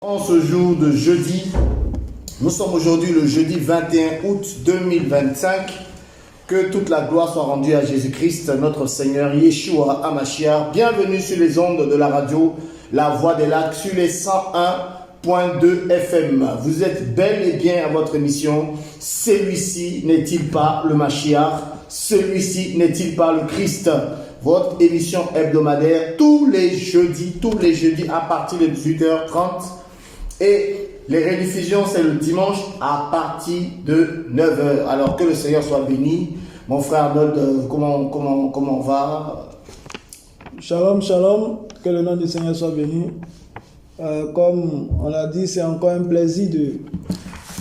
En ce jour de jeudi, nous sommes aujourd'hui le jeudi 21 août 2025. Que toute la gloire soit rendue à Jésus-Christ, notre Seigneur, Yeshua HaMashiach. Bienvenue sur les ondes de la radio, la voix des lacs, sur les 101.2 FM. Vous êtes bel et bien à votre émission. Celui-ci n'est-il pas le Mashiach? Celui-ci n'est-il pas le Christ? Votre émission hebdomadaire tous les jeudis à partir de 18h30. Et les rediffusions, c'est le dimanche à partir de 9h. Alors que le Seigneur soit béni. Mon frère Arnold, comment on va? Shalom, shalom. Que le nom du Seigneur soit béni. Comme on l'a dit, c'est encore un plaisir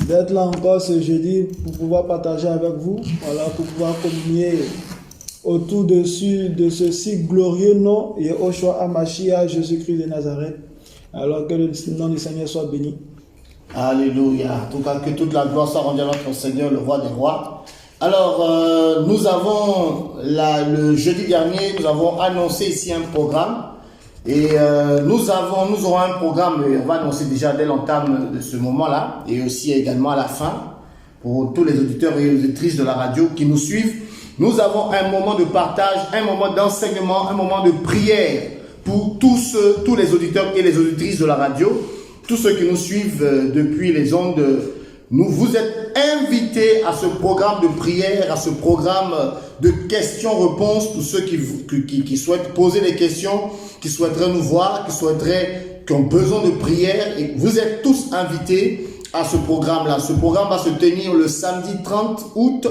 d'être là encore ce jeudi pour pouvoir partager avec vous. Voilà, pour pouvoir communier autour de ce si glorieux nom, Yeshua HaMashiach, Jésus-Christ de Nazareth. Alors que le nom du Seigneur soit béni. Alléluia. En tout cas, que toute la gloire soit rendue à notre Seigneur, le roi des rois. Alors, nous avons, le jeudi dernier, nous avons annoncé ici un programme. Et nous aurons un programme, on va annoncer déjà dès l'entame de ce moment-là, et aussi également à la fin, pour tous les auditeurs et auditrices de la radio qui nous suivent. Nous avons un moment de partage, un moment d'enseignement, un moment de prière pour tous les auditeurs et les auditrices de la radio, tous ceux qui nous suivent depuis les ondes. Vous êtes invités à ce programme de prière, à ce programme de questions-réponses pour ceux qui souhaitent poser des questions, qui souhaiteraient nous voir, qui ont besoin de prière. Et vous êtes tous invités à ce programme-là. Ce programme va se tenir le samedi 30 août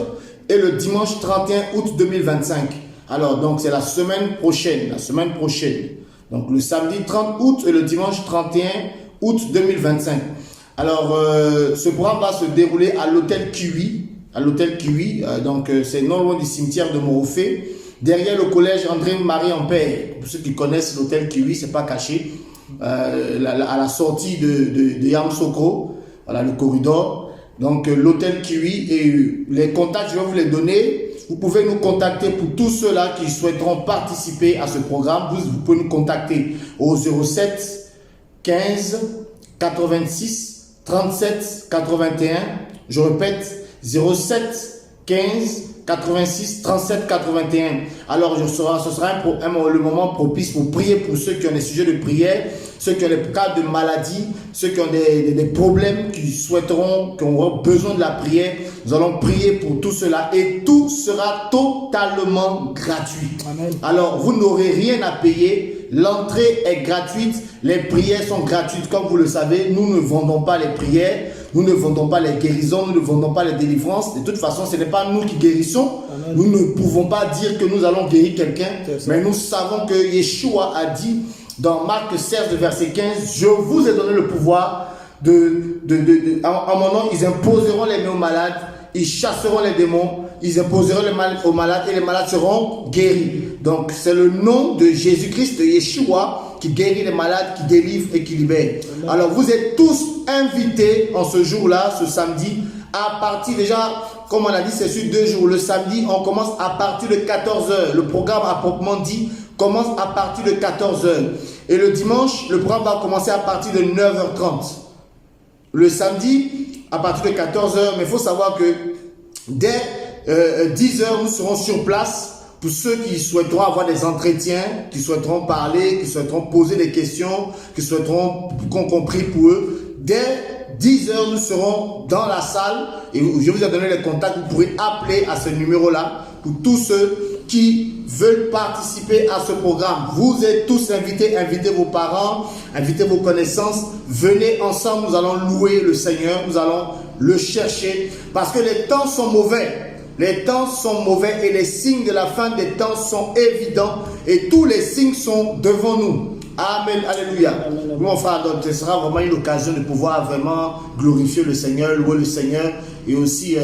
et le dimanche 31 août 2025. Alors, donc, c'est la semaine prochaine. Donc, le samedi 30 août et le dimanche 31 août 2025. Alors, ce programme va se dérouler à l'hôtel Kiwi. Donc, c'est non loin du cimetière de Morofé, derrière le collège André-Marie Ampère. Pour ceux qui connaissent l'hôtel Kiwi, c'est pas caché. À la sortie de Yamsokro, voilà le corridor. Donc, l'hôtel Kiwi et les contacts, je vais vous les donner. Vous pouvez nous contacter pour tous ceux-là qui souhaiteront participer à ce programme. Vous pouvez nous contacter au 07 15 86 37 81. Je répète, 07 15 86 37 81. Alors, ce sera le moment propice pour prier pour ceux qui ont des sujets de prière, ceux qui ont des cas de maladie, ceux qui ont des problèmes, qui auront besoin de la prière. Nous allons prier pour tout cela et tout sera totalement gratuit. Amen. Alors, vous n'aurez rien à payer. L'entrée est gratuite. Les prières sont gratuites. Comme vous le savez, nous ne vendons pas les prières. Nous ne vendons pas les guérisons, nous ne vendons pas les délivrances. De toute façon, ce n'est pas nous qui guérissons. Amen. Nous ne pouvons pas dire que nous allons guérir quelqu'un. Mais nous savons que Yeshua a dit dans Marc 16, verset 15, « Je vous ai donné le pouvoir en mon nom, ils imposeront les mains aux malades, ils chasseront les démons, ils imposeront les mal aux malades et les malades seront guéris. » Donc, c'est le nom de Jésus-Christ, de Yeshua, qui guérit les malades, qui délivre et qui libère. Amen. Alors, vous êtes tous invités en ce jour-là, ce samedi, à partir déjà, comme on a dit, c'est sur 2 jours. Le samedi, on commence à partir de 14h. Le programme, à proprement dit, commence à partir de 14h. Et le dimanche, le programme va commencer à partir de 9h30. Le samedi, à partir de 14h, mais il faut savoir que dès 10h, nous serons sur place. Pour ceux qui souhaiteront avoir des entretiens, qui souhaiteront parler, qui souhaiteront poser des questions, qui souhaiteront qu'on prie pour eux, dès 10h, nous serons dans la salle et je vous ai donné les contacts. Vous pourrez appeler à ce numéro-là pour tous ceux qui veulent participer à ce programme. Vous êtes tous invités, invitez vos parents, invitez vos connaissances. Venez ensemble, nous allons louer le Seigneur, nous allons le chercher parce que les temps sont mauvais. Les temps sont mauvais et les signes de la fin des temps sont évidents et tous les signes sont devant nous. Amen, alléluia. Amen. Mon frère, donc, ce sera vraiment une occasion de pouvoir vraiment glorifier le Seigneur, louer le Seigneur et aussi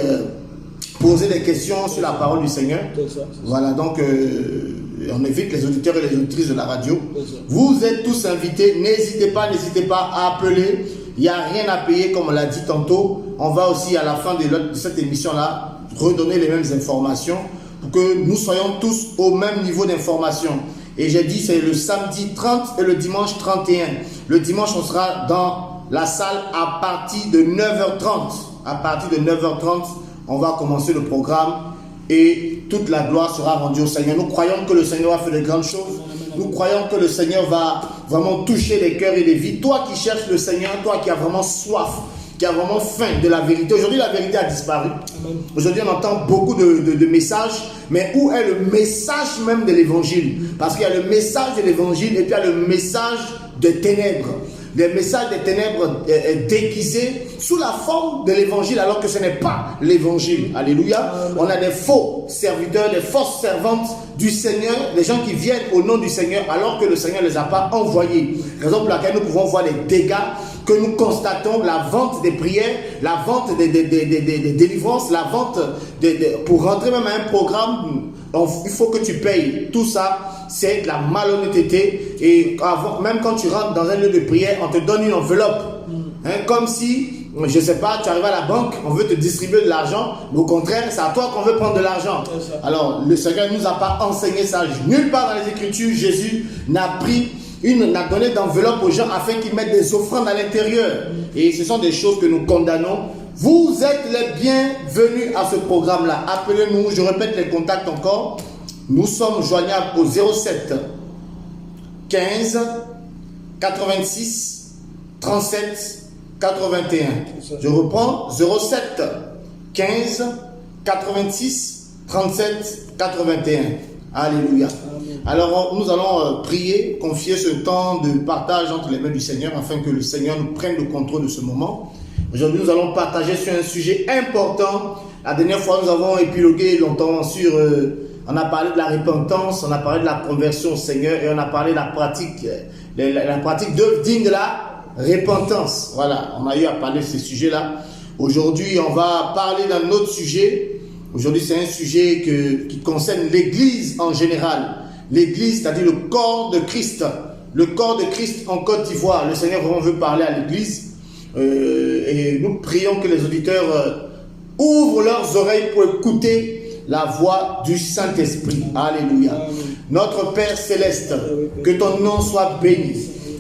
poser des questions sur la parole du Seigneur. C'est ça. Voilà, donc on invite les auditeurs et les auditrices de la radio. Vous êtes tous invités, n'hésitez pas à appeler. Il n'y a rien à payer comme on l'a dit tantôt. On va aussi à la fin de cette émission-là redonner les mêmes informations pour que nous soyons tous au même niveau d'information. Et j'ai dit c'est le samedi 30 et le dimanche 31. Le dimanche on sera dans la salle à partir de 9h30. À partir de 9h30, on va commencer le programme et toute la gloire sera rendue au Seigneur. Nous croyons que le Seigneur va faire de grandes choses. Nous croyons que le Seigneur va vraiment toucher les cœurs et les vies. Toi qui cherches le Seigneur, toi qui as vraiment soif, qui a vraiment faim de la vérité. Aujourd'hui, la vérité a disparu. Aujourd'hui, on entend beaucoup de messages, mais où est le message même de l'évangile? Parce qu'il y a le message de l'évangile et puis il y a le message des ténèbres. Des messages des ténèbres déguisés sous la forme de l'évangile, alors que ce n'est pas l'évangile. Alléluia. On a des faux serviteurs, des fausses servantes du Seigneur, des gens qui viennent au nom du Seigneur, alors que le Seigneur ne les a pas envoyés. Raison pour laquelle nous pouvons voir les dégâts que nous constatons, la vente des prières, la vente des délivrances, la vente pour rentrer même à un programme, il faut que tu payes. Tout ça, c'est de la malhonnêteté. Et même quand tu rentres dans un lieu de prière, on te donne une enveloppe. Comme si, je ne sais pas, tu arrives à la banque, on veut te distribuer de l'argent, mais au contraire, c'est à toi qu'on veut prendre de l'argent. Alors, le Seigneur ne nous a pas enseigné ça. Nulle part dans les Écritures, Jésus n'a donné d'enveloppe aux gens afin qu'ils mettent des offrandes à l'intérieur. Et ce sont des choses que nous condamnons. Vous êtes les bienvenus à ce programme-là. Appelez-nous, je répète les contacts encore. Nous sommes joignables au 07 15 86 37 81. Je reprends, 07 15 86 37 81. Alléluia. Alors nous allons prier, confier ce temps de partage entre les mains du Seigneur afin que le Seigneur nous prenne le contrôle de ce moment. Aujourd'hui nous allons partager sur un sujet important. La dernière fois nous avons épilogué longtemps sur, on a parlé de la repentance, on a parlé de la conversion au Seigneur et on a parlé de la pratique d'œuvre digne de la repentance. Voilà, on a eu à parler de ce sujet-là. Aujourd'hui on va parler d'un autre sujet. Aujourd'hui, c'est un sujet qui concerne l'Église en général. L'Église, c'est-à-dire le corps de Christ. Le corps de Christ en Côte d'Ivoire. Le Seigneur vraiment veut parler à l'Église. Et nous prions que les auditeurs ouvrent leurs oreilles pour écouter la voix du Saint-Esprit. Alléluia. Notre Père Céleste, que ton nom soit béni.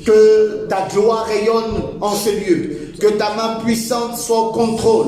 Que ta gloire rayonne en ce lieu. Que ta main puissante soit au contrôle.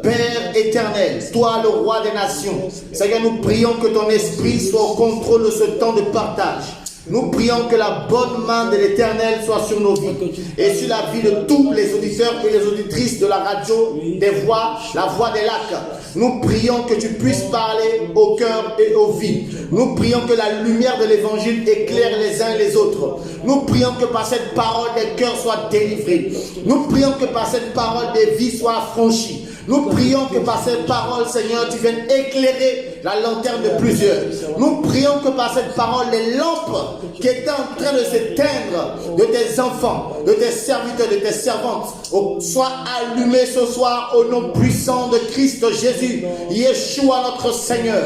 Père éternel, toi le roi des nations, Seigneur, nous prions que ton esprit soit au contrôle de ce temps de partage. Nous prions que la bonne main de l'Éternel soit sur nos vies et sur la vie de tous les auditeurs et les auditrices de la radio, des voix, la voix des lacs. Nous prions que tu puisses parler au cœur et aux vies. Nous prions que la lumière de l'évangile éclaire les uns et les autres. Nous prions que par cette parole des cœurs soient délivrés. Nous prions que par cette parole des vies soient affranchies. Nous prions que par cette parole, Seigneur, tu viennes éclairer la lanterne de plusieurs. Nous prions que par cette parole, les lampes qui étaient en train de s'éteindre de tes enfants, de tes serviteurs, de tes servantes, soient allumées ce soir au nom puissant de Christ Jésus, Yeshua notre Seigneur.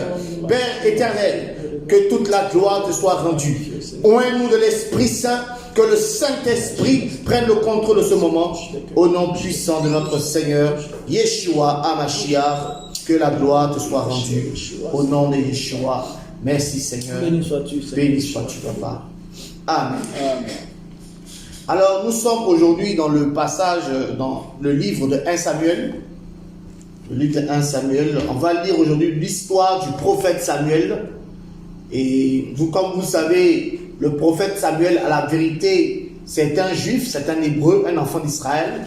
Père éternel, que toute la gloire te soit rendue. Oins-nous de l'Esprit Saint, que le Saint-Esprit prenne le contrôle de ce moment, au nom puissant de notre Seigneur, Yeshua HaMashiach, que la gloire te soit rendue, au nom de Yeshua. Merci Seigneur. Béni sois-tu, Seigneur. Béni sois-tu, Papa. Amen. Amen. Alors, nous sommes aujourd'hui dans le passage, dans le livre de 1 Samuel. Le livre de 1 Samuel. On va lire aujourd'hui l'histoire du prophète Samuel. Et vous, comme vous savez, le prophète Samuel, à la vérité, c'est un juif, c'est un hébreu, un enfant d'Israël.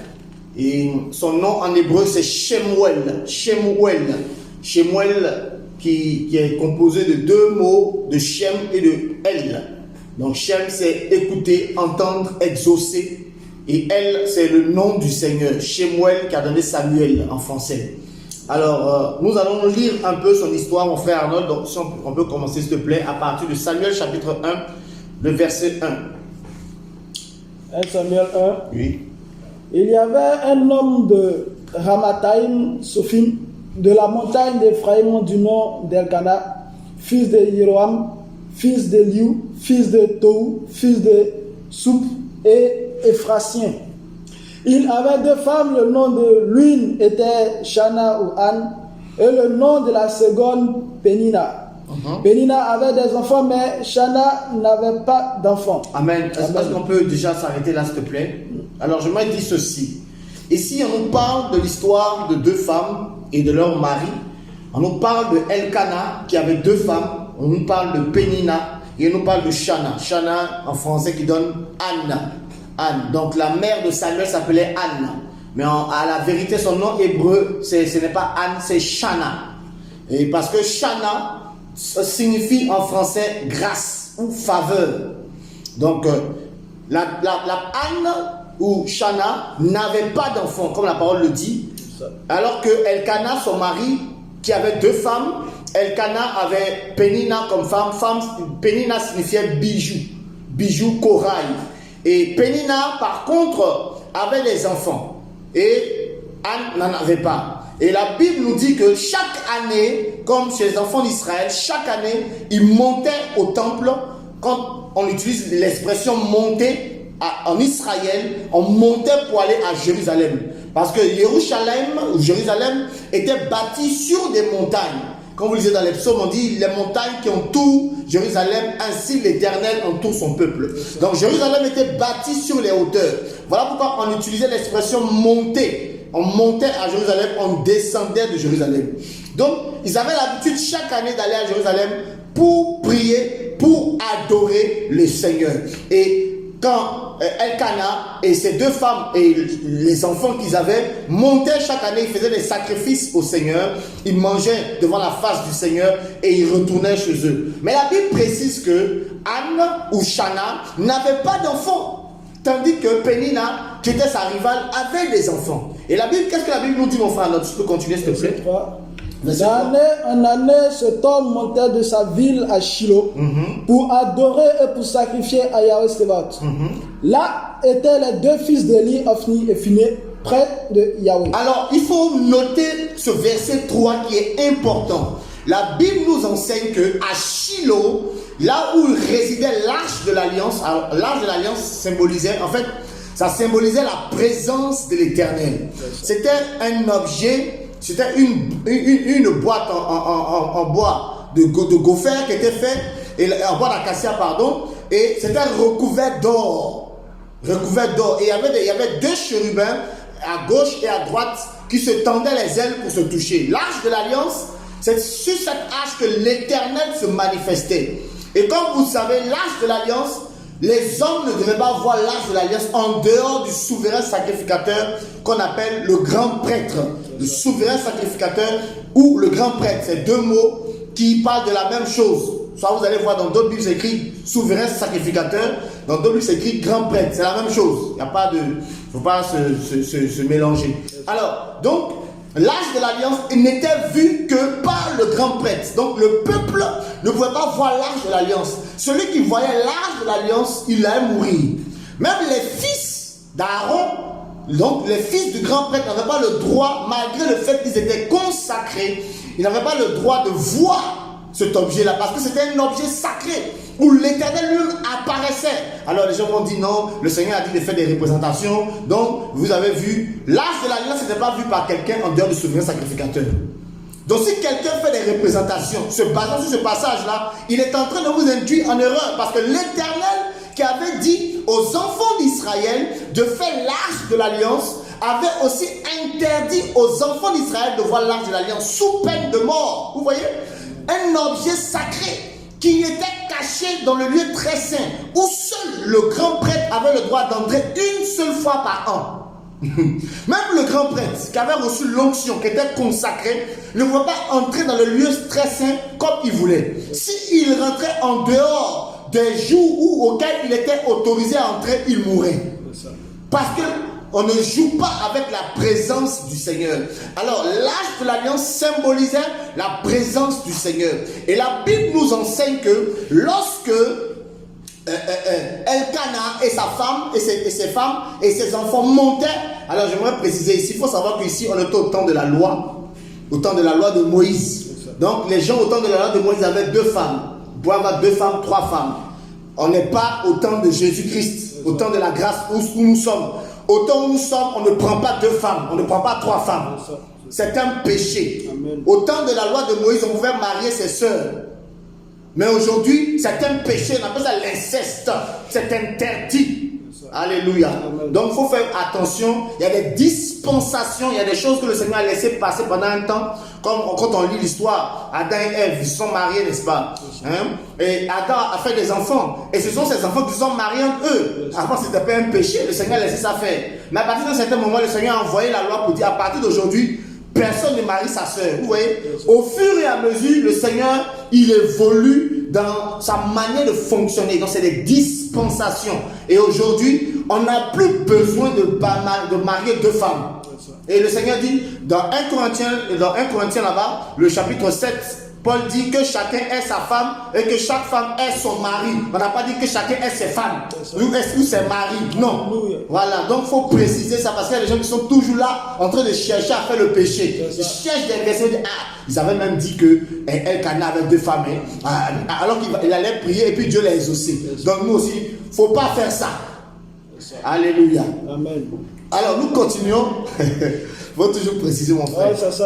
Et son nom en hébreu, c'est Shemuel. Shemuel. Shemuel qui est composé de deux mots, de Shem et de El. Donc Shem, c'est écouter, entendre, exaucer. Et El, c'est le nom du Seigneur. Shemuel qui a donné Samuel en français. Alors, nous allons lire un peu son histoire, mon frère Arnold. Donc, si on peut commencer, s'il te plaît, à partir de Samuel chapitre 1, le verset 1. 1 Samuel 1. Oui. Il y avait un homme de Ramathaïm, Sophim, de la montagne d'Ephraïm du nom d'Elkana, fils de Hiroam, fils de Liu, fils de Tou, fils de Soup et Ephrasien. Il avait deux femmes, le nom de l'une était Shana ou Anne, et le nom de la seconde Pénina. Pénina avait des enfants, mais Shana n'avait pas d'enfants. Amen. Est-ce qu'on peut déjà s'arrêter là, s'il te plaît? Alors je m'ai dit ceci. Ici, on nous parle de l'histoire de deux femmes et de leur mari. On nous parle de Elkana qui avait deux femmes. On nous parle de Pénina et on nous parle de Chana. Chana en français qui donne Anna. Anne. Donc la mère de Samuel s'appelait Anne. Mais à la vérité, son nom hébreu, ce n'est pas Anne, c'est Chana. Et parce que Chana signifie en français grâce ou faveur. Donc la Anne ou Chana n'avait pas d'enfant, comme la parole le dit. Alors que Elkana, son mari, qui avait deux femmes, Elkana avait Pénina comme femme. Pénina signifiait bijou, bijou, corail. Et Pénina, par contre, avait des enfants. Et Anne n'en avait pas. Et la Bible nous dit que chaque année, comme chez les enfants d'Israël, chaque année, ils montaient au temple. Quand on utilise l'expression monter en Israël, on montait pour aller à Jérusalem. Parce que Jérusalem était bâti sur des montagnes. Comme vous lisez dans les psaumes, on dit les montagnes qui entourent Jérusalem, ainsi l'Éternel entoure son peuple. Donc Jérusalem était bâti sur les hauteurs. Voilà pourquoi on utilisait l'expression monter. On montait à Jérusalem, on descendait de Jérusalem. Donc ils avaient l'habitude chaque année d'aller à Jérusalem pour prier, pour adorer le Seigneur. Et quand Elkana et ses deux femmes et les enfants qu'ils avaient montaient chaque année, ils faisaient des sacrifices au Seigneur, ils mangeaient devant la face du Seigneur et ils retournaient chez eux. Mais la Bible précise que Anne ou Chana n'avait pas d'enfants, tandis que Pénina, qui était sa rivale, avait des enfants. Et la Bible, qu'est-ce que la Bible nous dit, mon frère? Alors, tu peux continuer, s'il te plaît. D'année en année, cet homme montait de sa ville à Shiloh pour adorer et pour sacrifier à Yahweh Sebaot. Là étaient les deux fils d'Élie, Ophni et Phiné, près de Yahweh. Alors, il faut noter ce verset 3 qui est important. La Bible nous enseigne que à Shiloh, là où résidait l'arche de l'Alliance, l'arche de l'Alliance symbolisait, en fait, ça symbolisait la présence de l'Éternel. C'était un objet. C'était une boîte en bois de gopher qui était faite, en bois d'acacia, pardon, et c'était recouvert d'or. Recouvert d'or. Et il y avait deux chérubins à gauche et à droite qui se tendaient les ailes pour se toucher. L'arche de l'Alliance, c'est sur cette arche que l'Éternel se manifestait. Et comme vous savez, l'arche de l'Alliance, les hommes ne devaient pas voir l'arche de l'Alliance en dehors du souverain sacrificateur qu'on appelle le grand prêtre. Le souverain sacrificateur ou le grand prêtre, c'est deux mots qui parlent de la même chose. Soit vous allez voir dans d'autres Bibles, c'est écrit souverain sacrificateur, dans d'autres Bibles, c'est écrit grand prêtre. C'est la même chose. Il n'y a pas de. Il ne faut pas se mélanger. Alors, donc, l'arche de l'Alliance n'était vue que par le grand prêtre. Donc, le peuple ne pouvait pas voir l'arche de l'Alliance. Celui qui voyait l'arche de l'Alliance, il allait mourir. Même les fils d'Aaron, donc les fils du grand prêtre, n'avaient pas le droit, malgré le fait qu'ils étaient consacrés, ils n'avaient pas le droit de voir cet objet-là, parce que c'était un objet sacré, où l'Éternel lui apparaissait. Alors les gens vont dire non, le Seigneur a dit de faire des représentations, donc vous avez vu, l'arche de l'Alliance n'était pas vue par quelqu'un en dehors du souverain sacrificateur. Donc si quelqu'un fait des représentations, se basant sur ce passage-là, il est en train de vous induire en erreur, parce que l'Éternel qui avait dit aux enfants d'Israël de faire l'arche de l'Alliance, avait aussi interdit aux enfants d'Israël de voir l'arche de l'Alliance sous peine de mort. Vous voyez? Un objet sacré qui était caché dans le lieu très saint, où seul le grand prêtre avait le droit d'entrer une seule fois par an. Même le grand prêtre qui avait reçu l'onction, qui était consacré, ne pouvait pas entrer dans le lieu très saint comme il voulait. S'il rentrait en dehors des jours auxquels il était autorisé à entrer, il mourait. Parce qu'on ne joue pas avec la présence du Seigneur. Alors l'arche de l'Alliance symbolisait la présence du Seigneur. Et la Bible nous enseigne que lorsque Elkana et sa femme et ses femmes et ses enfants montaient, alors j'aimerais préciser ici, il faut savoir qu'ici on était au temps de la loi, au temps de la loi de Moïse. Donc les gens au temps de la loi de Moïse avaient deux femmes, ils pouvaient avoir deux femmes, trois femmes. On n'est pas au temps de Jésus-Christ, au temps de la grâce où nous sommes. Au temps où nous sommes, on ne prend pas deux femmes, on ne prend pas trois femmes. C'est un péché. Amen. Au temps de la loi de Moïse, on pouvait marier ses sœurs. Mais aujourd'hui, c'est un péché, on appelle ça l'inceste. C'est interdit. Alléluia. Amen. Donc il faut faire attention. Il y a des dispensations, il y a des choses que le Seigneur a laissé passer pendant un temps. Comme quand on lit l'histoire, Adam et Ève, ils sont mariés, n'est-ce pas? Et Adam a fait des enfants. Et ce sont ces enfants qui se sont mariés entre eux. Avant, c'était pas un péché, le Seigneur a laissé ça faire. Mais à partir d'un certain moment, le Seigneur a envoyé la loi pour dire, à partir d'aujourd'hui, personne ne marie sa sœur. Vous voyez? Au fur et à mesure, le Seigneur, il évolue dans sa manière de fonctionner. Donc, c'est des dispensations. Et aujourd'hui, on n'a plus besoin de marier deux femmes. Et le Seigneur dit, dans 1 Corinthiens là-bas, le chapitre 7, Paul dit que chacun ait sa femme et que chaque femme ait son mari. On n'a pas dit que chacun ait ses femmes ou ses maris. Non. Voilà, donc il faut préciser ça parce qu'il y a des gens qui sont toujours là en train de chercher à faire le péché. Ils cherchent des versets. Ils avaient même dit que Elkanah avait deux femmes. Alors qu'il allait prier et puis Dieu l'a exaucé. Donc nous aussi, il ne faut pas faire ça. Alléluia. Amen. Alors nous continuons. Il faut toujours préciser mon frère. Ouais, ça.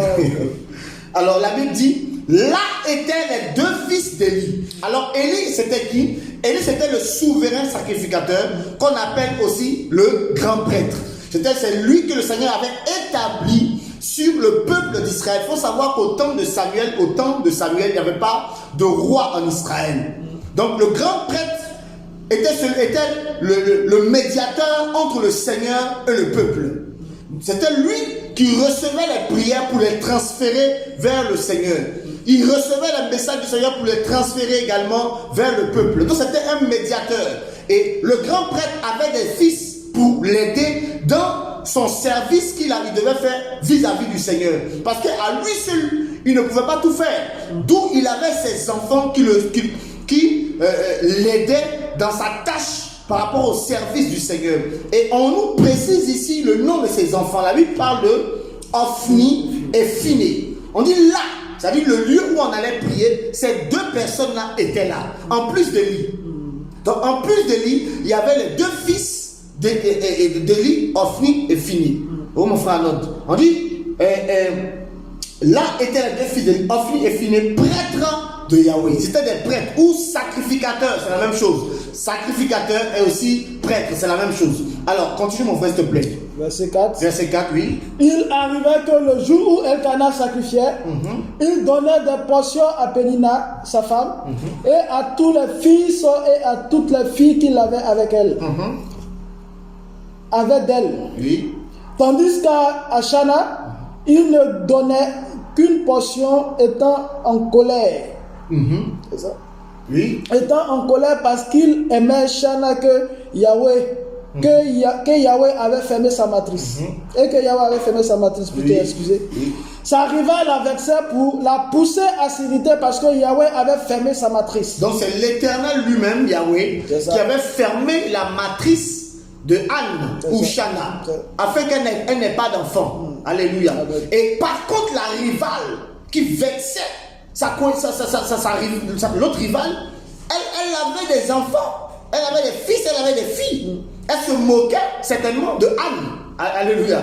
Alors la Bible dit, là étaient les deux fils d'Élie. Alors Élie c'était qui? Élie c'était le souverain sacrificateur qu'on appelle aussi le grand prêtre. C'est lui que le Seigneur avait établi sur le peuple d'Israël. Il faut savoir qu'au temps de Samuel, il n'y avait pas de roi en Israël. Donc le grand prêtre était le médiateur entre le Seigneur et le peuple. C'était lui qui recevait les prières pour les transférer vers le Seigneur. Il recevait les messages du Seigneur pour les transférer également vers le peuple. Donc c'était un médiateur. Et le grand prêtre avait des fils pour l'aider dans son service qu'il devait faire vis-à-vis du Seigneur. Parce qu'à lui seul, il ne pouvait pas tout faire. D'où il avait ses enfants qui l'aidaient dans sa tâche par rapport au service du Seigneur. Et on nous précise ici le nom de ces enfants. La Bible parle de Ophni et Phiné. On dit là, c'est-à-dire le lieu où on allait prier, ces deux personnes-là étaient là, en plus d'Élie. Donc en plus d'Élie, il y avait les deux fils d'Élie, Ophni et Phiné. Oh mon frère, note. On dit, là étaient les deux fils d'Élie, Ophni et Phiné, prêtres de Yahweh. C'était des prêtres ou sacrificateurs, c'est la même chose. Sacrificateur et aussi prêtre, c'est la même chose. Alors, continue mon frère, s'il te plaît. Verset 4. Verset 4, oui. Il arrivait que le jour où Elkanah sacrifiait, il donnait des portions à Pénina, sa femme, et à tous les fils et à toutes les filles qu'il avait avec elle. Avec d'elle. Oui. Tandis qu'à Shana, il ne donnait qu'une portion étant en colère. C'est ça? Oui. Étant en colère parce qu'il aimait Shana que Yahweh avait fermé sa matrice. Et que Yahweh avait fermé sa matrice, plutôt, excusez. Oui. Ça arriva à la vexer pour la pousser à s'irriter parce que Yahweh avait fermé sa matrice. Donc c'est l'Éternel lui-même, Yahweh, qui avait fermé la matrice de Anne ou Shana, afin qu'elle n'ait pas d'enfant. Alléluia. Et par contre, la rivale qui vexait, l'autre rivale, elle avait des enfants, elle avait des fils, elle avait des filles. Elle se moquait certainement de Anne. Alléluia.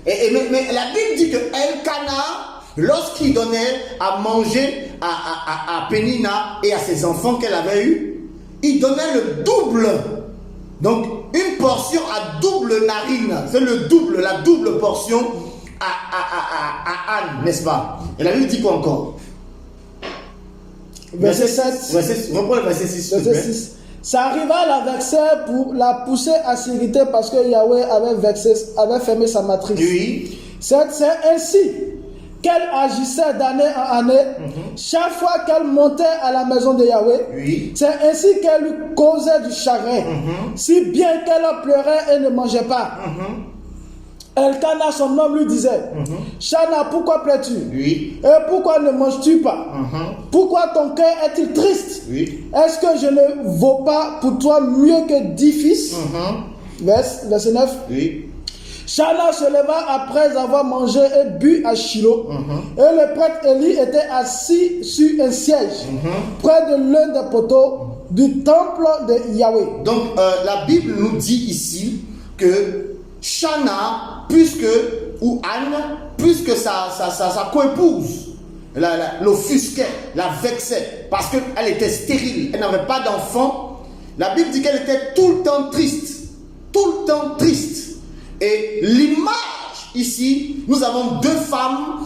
Mais la Bible dit que Elkanah, lorsqu'il donnait à manger à Pénina et à ses enfants qu'elle avait eus, il donnait le double. Donc une portion à double narine, c'est la double portion à Anne, n'est-ce pas? Et la Bible dit quoi encore? Verset 7. Reprends le verset 6. Verset 6. Ça arriva à la vexer pour la pousser à s'irriter parce que Yahweh avait fermé sa matrice. Oui. C'est ainsi qu'elle agissait d'année en année, chaque fois qu'elle montait à la maison de Yahweh. Oui. C'est ainsi qu'elle lui causait du chagrin, si bien qu'elle pleurait et ne mangeait pas. Elkanah, son homme, lui disait, Shana, pourquoi pleures-tu? Oui. Et pourquoi ne manges-tu pas? Pourquoi ton cœur est-il triste? Oui. Est-ce que je ne vaux pas pour toi mieux que 10 fils? Verset 9. Oui. Shana se leva après avoir mangé et bu à Shiloh. Et le prêtre Élie était assis sur un siège près de l'un des poteaux du temple de Yahweh. Donc la Bible nous dit ici que Shana, ou Anne, puisque sa coépouse l'offusquait, la vexait, parce qu'elle était stérile, elle n'avait pas d'enfant, la Bible dit qu'elle était tout le temps triste. tout le temps triste. Et l'image ici, nous avons deux femmes,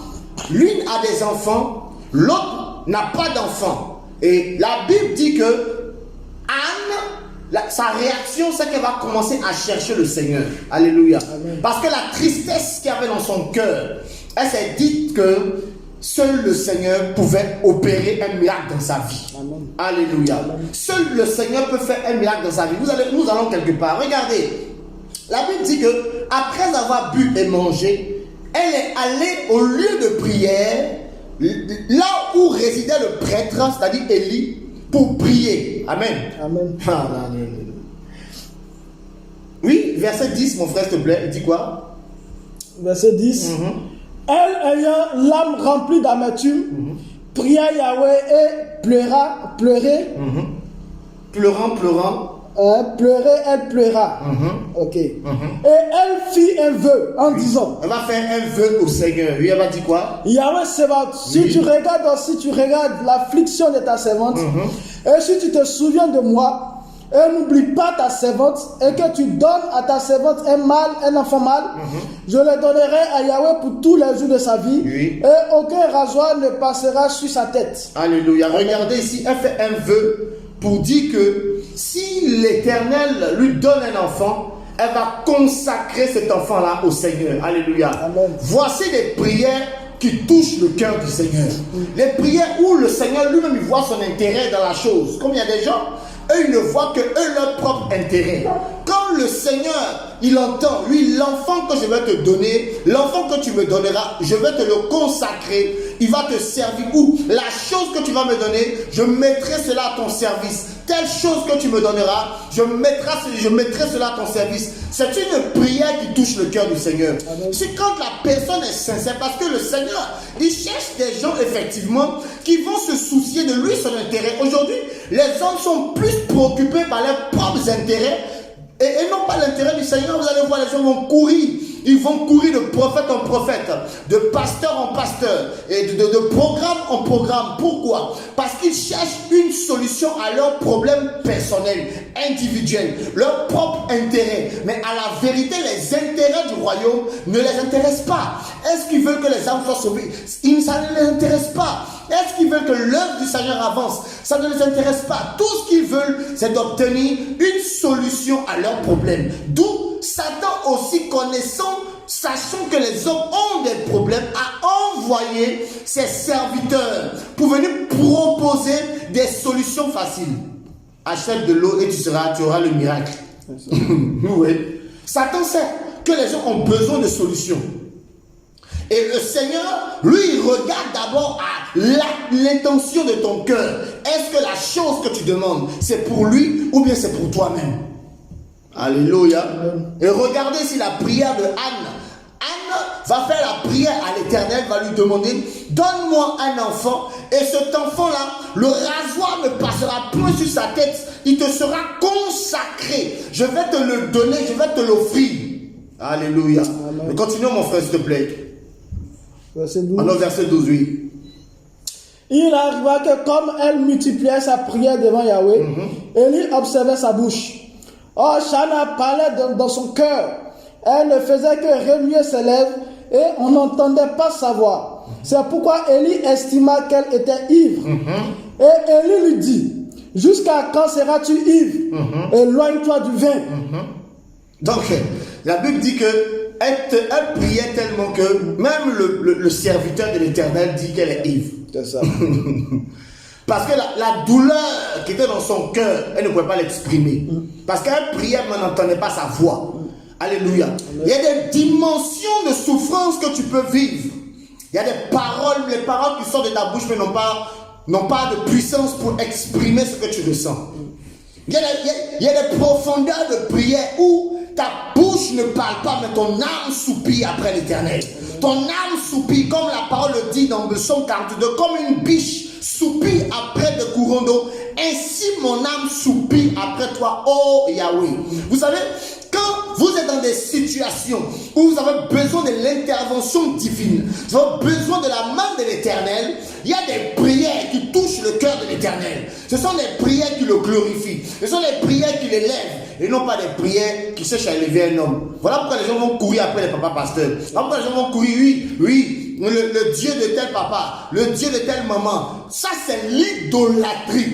l'une a des enfants, l'autre n'a pas d'enfants. Et la Bible dit que Anne, sa réaction, c'est qu'elle va commencer à chercher le Seigneur. Alléluia. Amen. Parce que la tristesse qu'il y avait dans son cœur, elle s'est dit que seul le Seigneur pouvait opérer un miracle dans sa vie. Amen. Alléluia. Amen. Seul le Seigneur peut faire un miracle dans sa vie. Nous allons quelque part. Regardez. La Bible dit que après avoir bu et mangé, elle est allée au lieu de prière, là où résidait le prêtre, c'est-à-dire Élie, pour prier. Amen. Amen. Oui, verset 10, mon frère, s'il te plaît. Il dit quoi? Verset 10. Elle, ayant l'âme remplie d'amertume, pria Yahweh et pleurait. Pleurant. Elle pleura. Ok. Et elle fit un vœu en disant. Elle va faire un vœu au Seigneur. Oui, elle va dire quoi? Yahweh Sébaoth, si tu regardes l'affliction de ta servante, et si tu te souviens de moi, et n'oublie pas ta servante, et que tu donnes à ta servante un enfant mâle, je le donnerai à Yahweh pour tous les jours de sa vie, et aucun rasoir ne passera sur sa tête. Alléluia. Regardez ici, elle fait un vœu pour dire que si l'Éternel lui donne un enfant, elle va consacrer cet enfant-là au Seigneur. Alléluia. Amen. Voici des prières qui touchent le cœur du Seigneur. Les prières où le Seigneur lui-même il voit son intérêt dans la chose. Comme il y a des gens, eux ils ne voient que eux leur propre intérêt. Quand le Seigneur, il entend, lui, l'enfant que je vais te donner, l'enfant que tu me donneras, je vais te le consacrer, il va te servir. Ou la chose que tu vas me donner, je mettrai cela à ton service. Telle chose que tu me donneras, je mettrai cela à ton service. C'est une prière qui touche le cœur du Seigneur. C'est quand la personne est sincère, parce que le Seigneur, il cherche des gens effectivement qui vont se soucier de lui, son intérêt. Aujourd'hui, les hommes sont plus préoccupés par leurs propres intérêts et non pas l'intérêt du Seigneur. Vous allez voir, les gens vont courir. Ils vont courir de prophète en prophète, de pasteur en pasteur, et de programme en programme. Pourquoi? Parce qu'ils cherchent une solution à leurs problèmes personnels, individuels, leur propre intérêt. Mais à la vérité, les intérêts du royaume ne les intéressent pas. Est-ce qu'ils veulent que les âmes soient sauvées? Ça ne les intéresse pas. Est-ce qu'ils veulent que l'œuvre du Seigneur avance? Ça ne les intéresse pas. Tout ce qu'ils veulent, c'est d'obtenir une solution à leurs problèmes. D'où Satan aussi, sachant que les hommes ont des problèmes, a envoyé ses serviteurs pour venir proposer des solutions faciles. Achète de l'eau et tu auras le miracle. Oui. Satan sait que les gens ont besoin de solutions. Et le Seigneur, lui, il regarde d'abord à l'intention de ton cœur. Est-ce que la chose que tu demandes, c'est pour lui ou bien c'est pour toi-même? Alléluia. Et regardez si la prière de Anne. Anne va faire la prière à l'Éternel, va lui demander, donne-moi un enfant, et cet enfant-là, le rasoir ne passera point sur sa tête, il te sera consacré. Je vais te le donner, je vais te l'offrir. Alléluia. Continuons mon frère, s'il te plaît. Verset 12. Alors, verset 12, oui. Il arriva que comme elle multipliait sa prière devant Yahweh, Élie observait sa bouche. Or, Chana parlait dans son cœur. Elle ne faisait que remuer ses lèvres et on n'entendait pas sa voix. C'est pourquoi Élie estima qu'elle était ivre. Et Élie lui dit, jusqu'à quand seras-tu ivre? Éloigne-toi du vin. Donc, la Bible dit que elle priait tellement que même le serviteur de l'Éternel dit qu'elle est ivre. C'est ça. Parce que la douleur qui était dans son cœur, elle ne pouvait pas l'exprimer. Parce qu'elle priait, mais n'entendait pas sa voix. Alléluia. Amen. Il y a des dimensions de souffrance que tu peux vivre. Il y a des paroles, les paroles qui sortent de ta bouche, mais n'ont pas de puissance pour exprimer ce que tu ressens. Il y a des profondeurs de prière où ta bouche ne parle pas, mais ton âme soupire après l'Éternel. Ton âme soupire, comme la parole le dit dans le psaume 42, comme une biche soupire après des courants d'eau. Ainsi mon âme soupire après toi, oh Yahweh. Vous savez, quand vous êtes dans des situations où vous avez besoin de l'intervention divine, vous avez besoin de la main de l'Éternel, il y a des prières qui touchent le cœur de l'Éternel. Ce sont des prières qui le glorifient. Ce sont des prières qui l'élèvent et non pas des prières qui cherchent à élever un homme. Voilà pourquoi les gens vont courir après les papas pasteurs. Voilà pourquoi les gens vont courir, oui, le Dieu de tel papa, le Dieu de telle maman. Ça, c'est l'idolâtrie.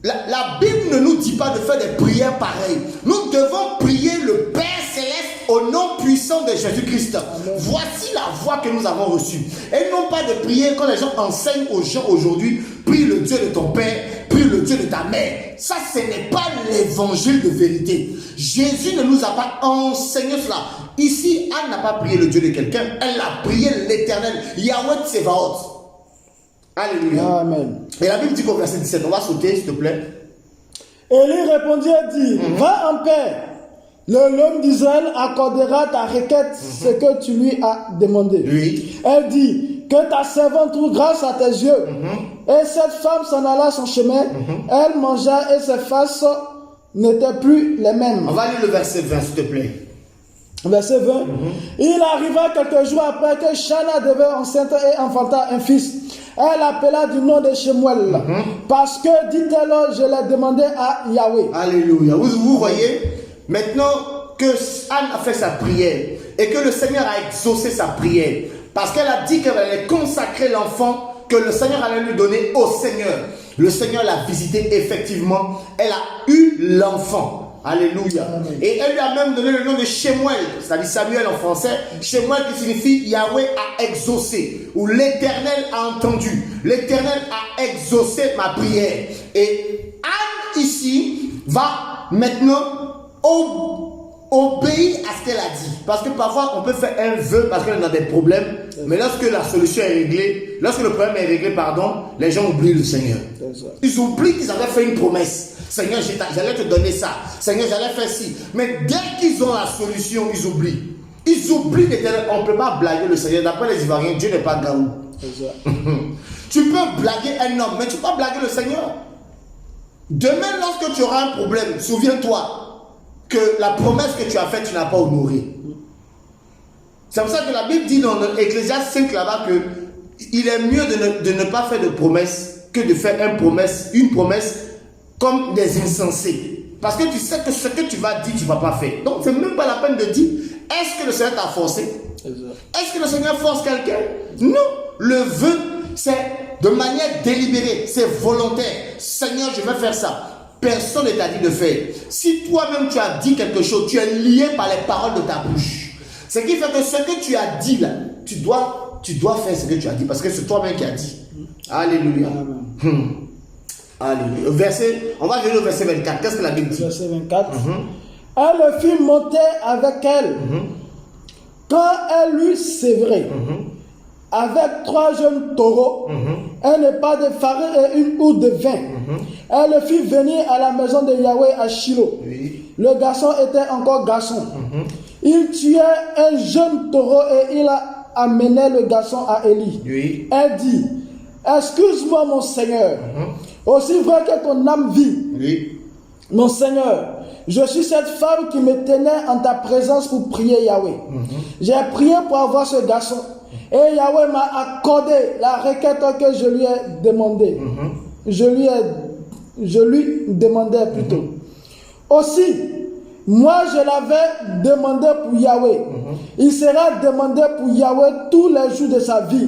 La Bible ne nous dit pas de faire des prières pareilles. Nous devons prier le Père Céleste au nom puissant de Jésus-Christ. Voici la voie que nous avons reçue. Et non pas de prier quand les gens enseignent aux gens aujourd'hui, prie le Dieu de ton Père, prie le Dieu de ta mère. Ça, ce n'est pas l'évangile de vérité. Jésus ne nous a pas enseigné cela. Ici, Anne n'a pas prié le Dieu de quelqu'un, elle a prié l'Éternel, Yahweh Tsevaot. Alléluia. Amen. Et la Bible dit qu'au verset 17, on va sauter s'il te plaît. Élie répondit et dit, va en paix. L'homme d'Israël accordera ta requête, ce que tu lui as demandé. Oui. Elle dit, que ta servante trouve grâce à tes yeux. Et cette femme s'en alla à son chemin. Elle mangea et ses faces n'étaient plus les mêmes. On va lire le verset 20 s'il te plaît. Verset 20. Il arriva quelques jours après que Chana devint enceinte et enfanta un fils. Elle appela du nom de Shemuel. Parce que, dit-elle, je l'ai demandé à Yahweh. Alléluia. Vous voyez, maintenant que Anne a fait sa prière et que le Seigneur a exaucé sa prière, parce qu'elle a dit qu'elle allait consacrer l'enfant que le Seigneur allait lui donner au Seigneur. Le Seigneur l'a visité effectivement. Elle a eu l'enfant. Alléluia. Amen. Et elle lui a même donné le nom de Shemuel, c'est-à-dire Samuel en français. Shemuel qui signifie Yahweh a exaucé, ou l'Éternel a entendu. L'Éternel a exaucé ma prière. Et Anne ici va maintenant obéir à ce qu'elle a dit. Parce que parfois on peut faire un vœu parce qu'on a des problèmes, mais lorsque la solution est réglée, lorsque le problème est réglé, les gens oublient le Seigneur. Ils oublient qu'ils avaient fait une promesse. Seigneur, j'allais te donner ça. Seigneur, j'allais faire ci. Mais dès qu'ils ont la solution, ils oublient. Ils oublient l'Éternel. On ne peut pas blaguer le Seigneur. D'après les Ivoiriens, Dieu n'est pas gaou. Tu peux blaguer un homme, mais tu ne peux pas blaguer le Seigneur. Demain, lorsque tu auras un problème, souviens-toi que la promesse que tu as faite, tu n'as pas honorée. C'est pour ça que la Bible dit dans Ecclésiaste 5 là-bas que il est mieux de ne pas faire de promesse que de faire une promesse comme des insensés. Parce que tu sais que ce que tu vas dire, tu ne vas pas faire. Donc, ce n'est même pas la peine de dire, est-ce que le Seigneur t'a forcé? Est-ce que le Seigneur force quelqu'un? Non. Le vœu, c'est de manière délibérée, c'est volontaire. Seigneur, je vais faire ça. Personne ne t'a dit de faire. Si toi-même tu as dit quelque chose, tu es lié par les paroles de ta bouche. Ce qui fait que ce que tu as dit là, tu dois faire ce que tu as dit parce que c'est toi-même qui as dit. Alléluia. Alléluia. On va venir au verset 24. Qu'est-ce que la Bible dit? Verset 24. Elle le fit monter avec elle. Quand elle l'eut sévré, avec 3 jeunes taureaux, un épat de farine et une outre de vin, elle le fit venir à la maison de Yahweh à Shilo. Oui. Le garçon était encore garçon. Il tuait un jeune taureau et il a amené le garçon à Élie. Oui. Elle dit, excuse-moi mon Seigneur, aussi vrai que ton âme vit. Oui. Mon Seigneur, je suis cette femme qui me tenait en ta présence pour prier Yahweh. J'ai prié pour avoir ce garçon. Et Yahweh m'a accordé la requête que je lui ai demandée. Je lui demandais plutôt. Aussi, moi je l'avais demandé pour Yahweh. Il sera demandé pour Yahweh tous les jours de sa vie.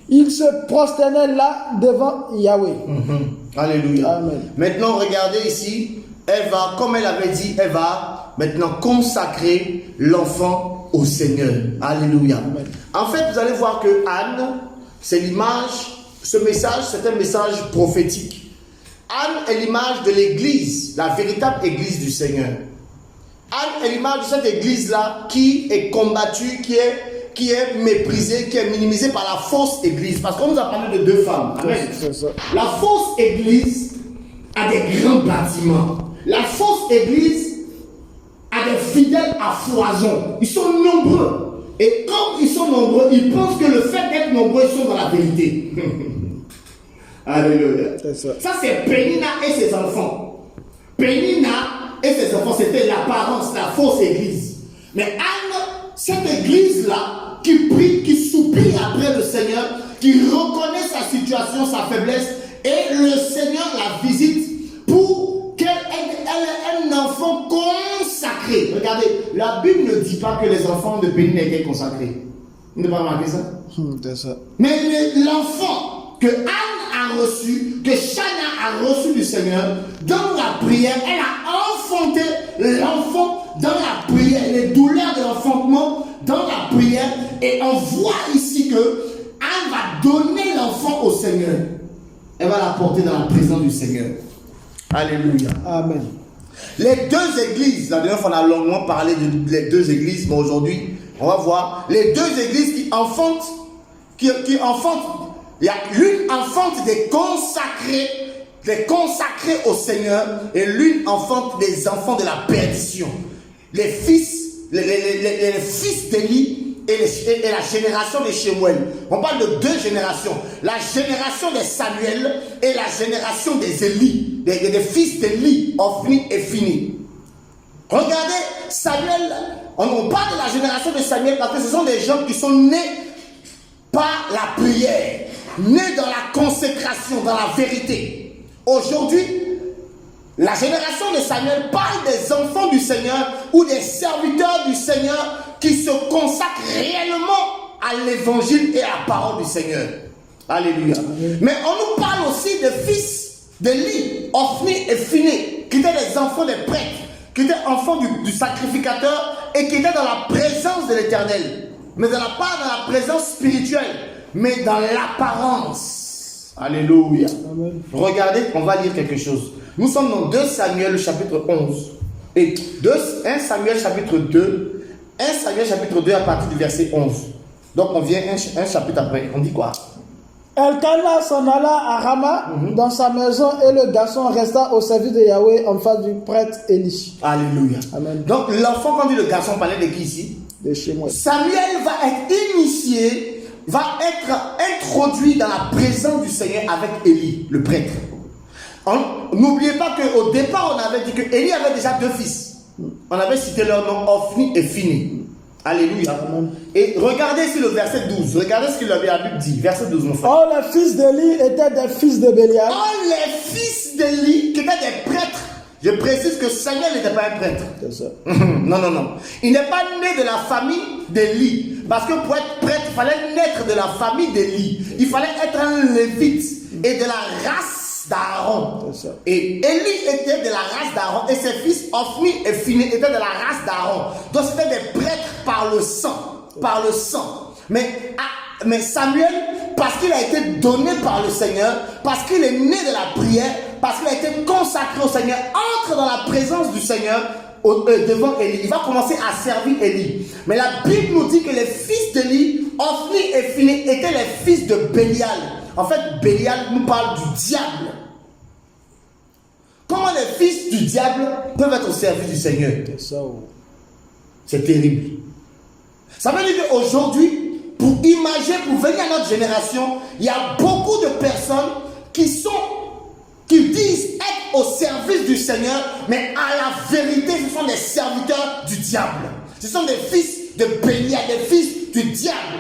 Il se prosternait là devant Yahweh. Alléluia. Amen. Maintenant, regardez ici. Elle va, comme elle avait dit, elle va maintenant consacrer l'enfant au Seigneur. Alléluia. Amen. En fait, vous allez voir que Anne, c'est l'image, ce message, c'est un message prophétique. Anne est l'image de l'église, la véritable église du Seigneur. Anne est l'image de cette église-là qui est combattue, qui est méprisée, qui est minimisée par la fausse église. Parce qu'on nous a parlé de 2 femmes. Amen. La fausse église a des grands bâtiments. La fausse église a des fidèles à foison. Ils sont nombreux. Et comme ils sont nombreux, ils pensent que le fait d'être nombreux, ils sont dans la vérité. Alléluia. Ça c'est Pénina et ses enfants. Pénina et ses enfants, c'était l'apparence, la fausse église. Mais Anne, cette église-là, qui prie, qui soupire après le Seigneur, qui reconnaît sa situation, sa faiblesse, et le Seigneur la visite pour qu'elle ait un enfant consacré. Regardez, la Bible ne dit pas que les enfants de Péline étaient consacrés. Vous n'avez pas remarqué ça? C'est ça. Mais l'enfant que Anne a reçu, que Chana a reçu du Seigneur, dans la prière, elle a enfanté l'enfant dans la prière, les douleurs de l'enfantement dans la prière, et on voit ici que Anne va donner l'enfant au Seigneur. Elle va l'apporter dans la présence du Seigneur. Alléluia. Amen. Les deux églises, la dernière fois on a longuement parlé des deux églises, mais aujourd'hui, on va voir les deux églises qui enfantent, qui enfantent. Il y a l'une enfante des consacrés au Seigneur, et l'une enfante des enfants de la perdition. Les fils d'Élie et la génération de Shemuel. On parle de deux générations. La génération de Samuel et la génération des Élie, des fils d'Élie, Ophni et Fini. Regardez, Samuel, on parle de la génération de Samuel parce que ce sont des gens qui sont nés par la prière, nés dans la consécration, dans la vérité. Aujourd'hui, la génération de Samuel parle des enfants du Seigneur ou des serviteurs du Seigneur qui se consacrent réellement à l'évangile et à la parole du Seigneur. Alléluia. Mais on nous parle aussi des fils d'Élie, Ophni et Phiné, qui étaient les enfants des prêtres, qui étaient enfants du sacrificateur et qui étaient dans la présence de l'Éternel. Mais pas dans la présence spirituelle, mais dans l'apparence. Alléluia. Amen. Regardez, on va lire quelque chose. Nous sommes dans 2 Samuel chapitre 11 et 1 Samuel chapitre 2, 1 Samuel chapitre 2 à partir du verset 11. Donc on vient un chapitre après, on dit quoi? Elkanah s'en alla à Rama dans sa maison et le garçon resta au service de Yahweh en face du prêtre Élie. Alléluia. Amen. Donc l'enfant, quand dit le garçon, parlait de qui ici? De chez moi. Samuel va être initié, va être introduit dans la présence du Seigneur avec Élie, le prêtre. N'oubliez pas qu'au départ, on avait dit que Élie avait déjà 2 fils. On avait cité leur nom, Ophni et Phiné. Alléluia. Amen. Et regardez ici le verset 12. Regardez ce que la Bible dit. Verset 12, mon frère. Oh, les fils d'Élie étaient des fils de Bélial. Oh, les fils d'Élie qui étaient des prêtres. Je précise que Samuel n'était pas un prêtre. C'est ça. Non. Il n'est pas né de la famille d'Élie. Parce que pour être prêtre, il fallait naître de la famille d'Élie. Il fallait être un lévite et de la race d'Aaron. Et Élie était de la race d'Aaron et ses fils Ophni et Phiné étaient de la race d'Aaron. Donc c'était des prêtres par le sang. Par le sang. Mais Samuel, parce qu'il a été donné par le Seigneur, parce qu'il est né de la prière, parce qu'il a été consacré au Seigneur, entre dans la présence du Seigneur devant Élie. Il va commencer à servir Élie. Mais la Bible nous dit que les fils d'Élie, Ophni et Phiné, étaient les fils de Bélial. En fait, Bélial nous parle du diable. Comment les fils du diable peuvent être au service du Seigneur? C'est terrible. Ça veut dire qu'aujourd'hui, pour imager, pour venir à notre génération, il y a beaucoup de personnes qui disent être au service du Seigneur, mais à la vérité, ce sont des serviteurs du diable. Ce sont des fils de Bélial, des fils du diable.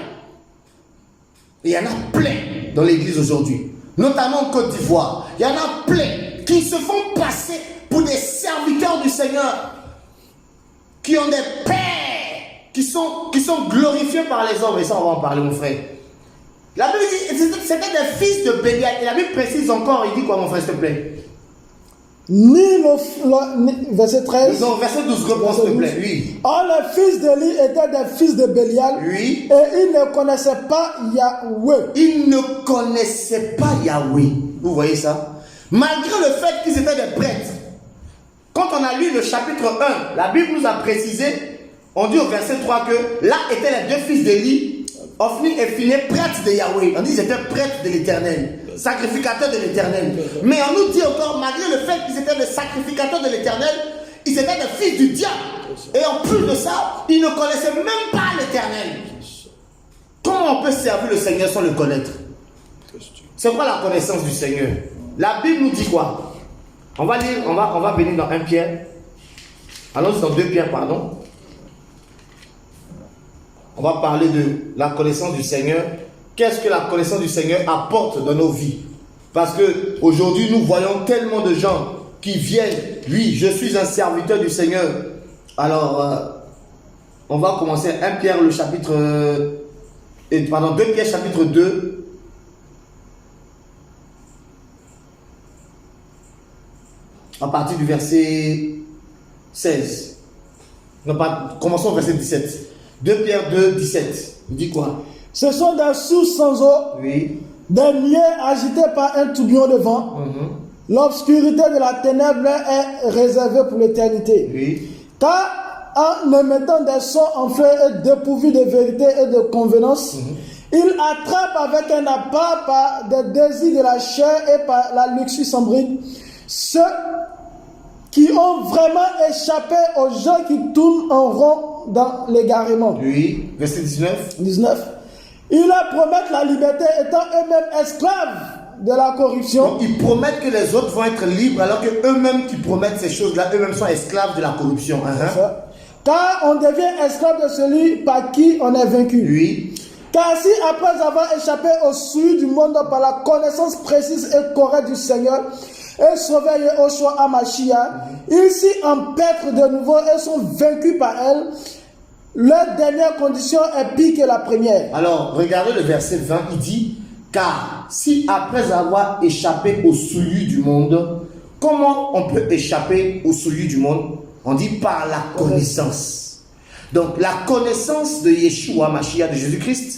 Et il y en a plein dans l'église aujourd'hui, notamment en Côte d'Ivoire. Il y en a plein qui se font passer pour des serviteurs du Seigneur, qui ont des pères, qui sont glorifiés par les hommes. Et ça, on va en parler, mon frère. La Bible dit, c'était des fils de Bélial. Et la Bible précise encore, il dit quoi, mon frère, s'il te plaît? Verset 13. Non, verset 12, reprends, s'il te plaît. Oui. Oh, les fils d'Élie étaient des fils de Bélial. Oui. Et ils ne connaissaient pas Yahweh. Ils ne connaissaient pas Yahweh. Vous voyez ça? Malgré le fait qu'ils étaient des prêtres. Quand on a lu le chapitre 1, la Bible nous a précisé, on dit au verset 3 que là étaient les 2 fils d'Élie, Ophni et Phiné, prêtres de Yahweh. On dit qu'ils étaient prêtres de l'Éternel, sacrificateurs de l'Éternel. Mais on nous dit encore, malgré le fait qu'ils étaient des sacrificateurs de l'Éternel, ils étaient des fils du diable. Et en plus de ça, ils ne connaissaient même pas l'Éternel. Comment on peut servir le Seigneur sans le connaître? C'est quoi la connaissance du Seigneur? La Bible nous dit quoi? On va lire, on va venir dans 1 Pierre. Allons dans 2 Pierre, pardon. On va parler de la connaissance du Seigneur. Qu'est-ce que la connaissance du Seigneur apporte dans nos vies? Parce que aujourd'hui, nous voyons tellement de gens qui viennent. Oui, je suis un serviteur du Seigneur. Alors, on va commencer 2 Pierre chapitre 2. À partir du verset 16. Non, commençons au verset 17. 2 Pierre 2, 17. Il dit quoi? Ce sont des sources sans eau, Oui. des nuées agitées par un tourbillon de vent. L'obscurité de la ténèbre est réservée pour l'éternité. Oui. Car en émettant des sons enflés et dépourvus de vérité et de convenance, il attrape avec un appât par des désirs de la chair et par la luxure sans bride ceux qui ont vraiment échappé aux gens qui tournent en rond dans l'égarement. Oui. Verset 19. Ils leur promettent la liberté étant eux-mêmes esclaves de la corruption. Donc, ils promettent que les autres vont être libres alors que eux-mêmes qui promettent ces choses-là, eux-mêmes sont esclaves de la corruption. Car on devient esclave de celui par qui on est vaincu. Oui. Car si après avoir échappé au souillure du monde par la connaissance précise et correcte du Seigneur et sauvé au choix à Mashiach, ils s'y empêtrent de nouveau et sont vaincus par elle. Leur dernière condition est pire que la première. Alors, regardez le verset 20, il dit, car si après avoir échappé au souillure du monde, comment on peut échapper au souillure du monde? On dit par la connaissance. Donc, la connaissance de Yeshua, Mashiach, de Jésus-Christ,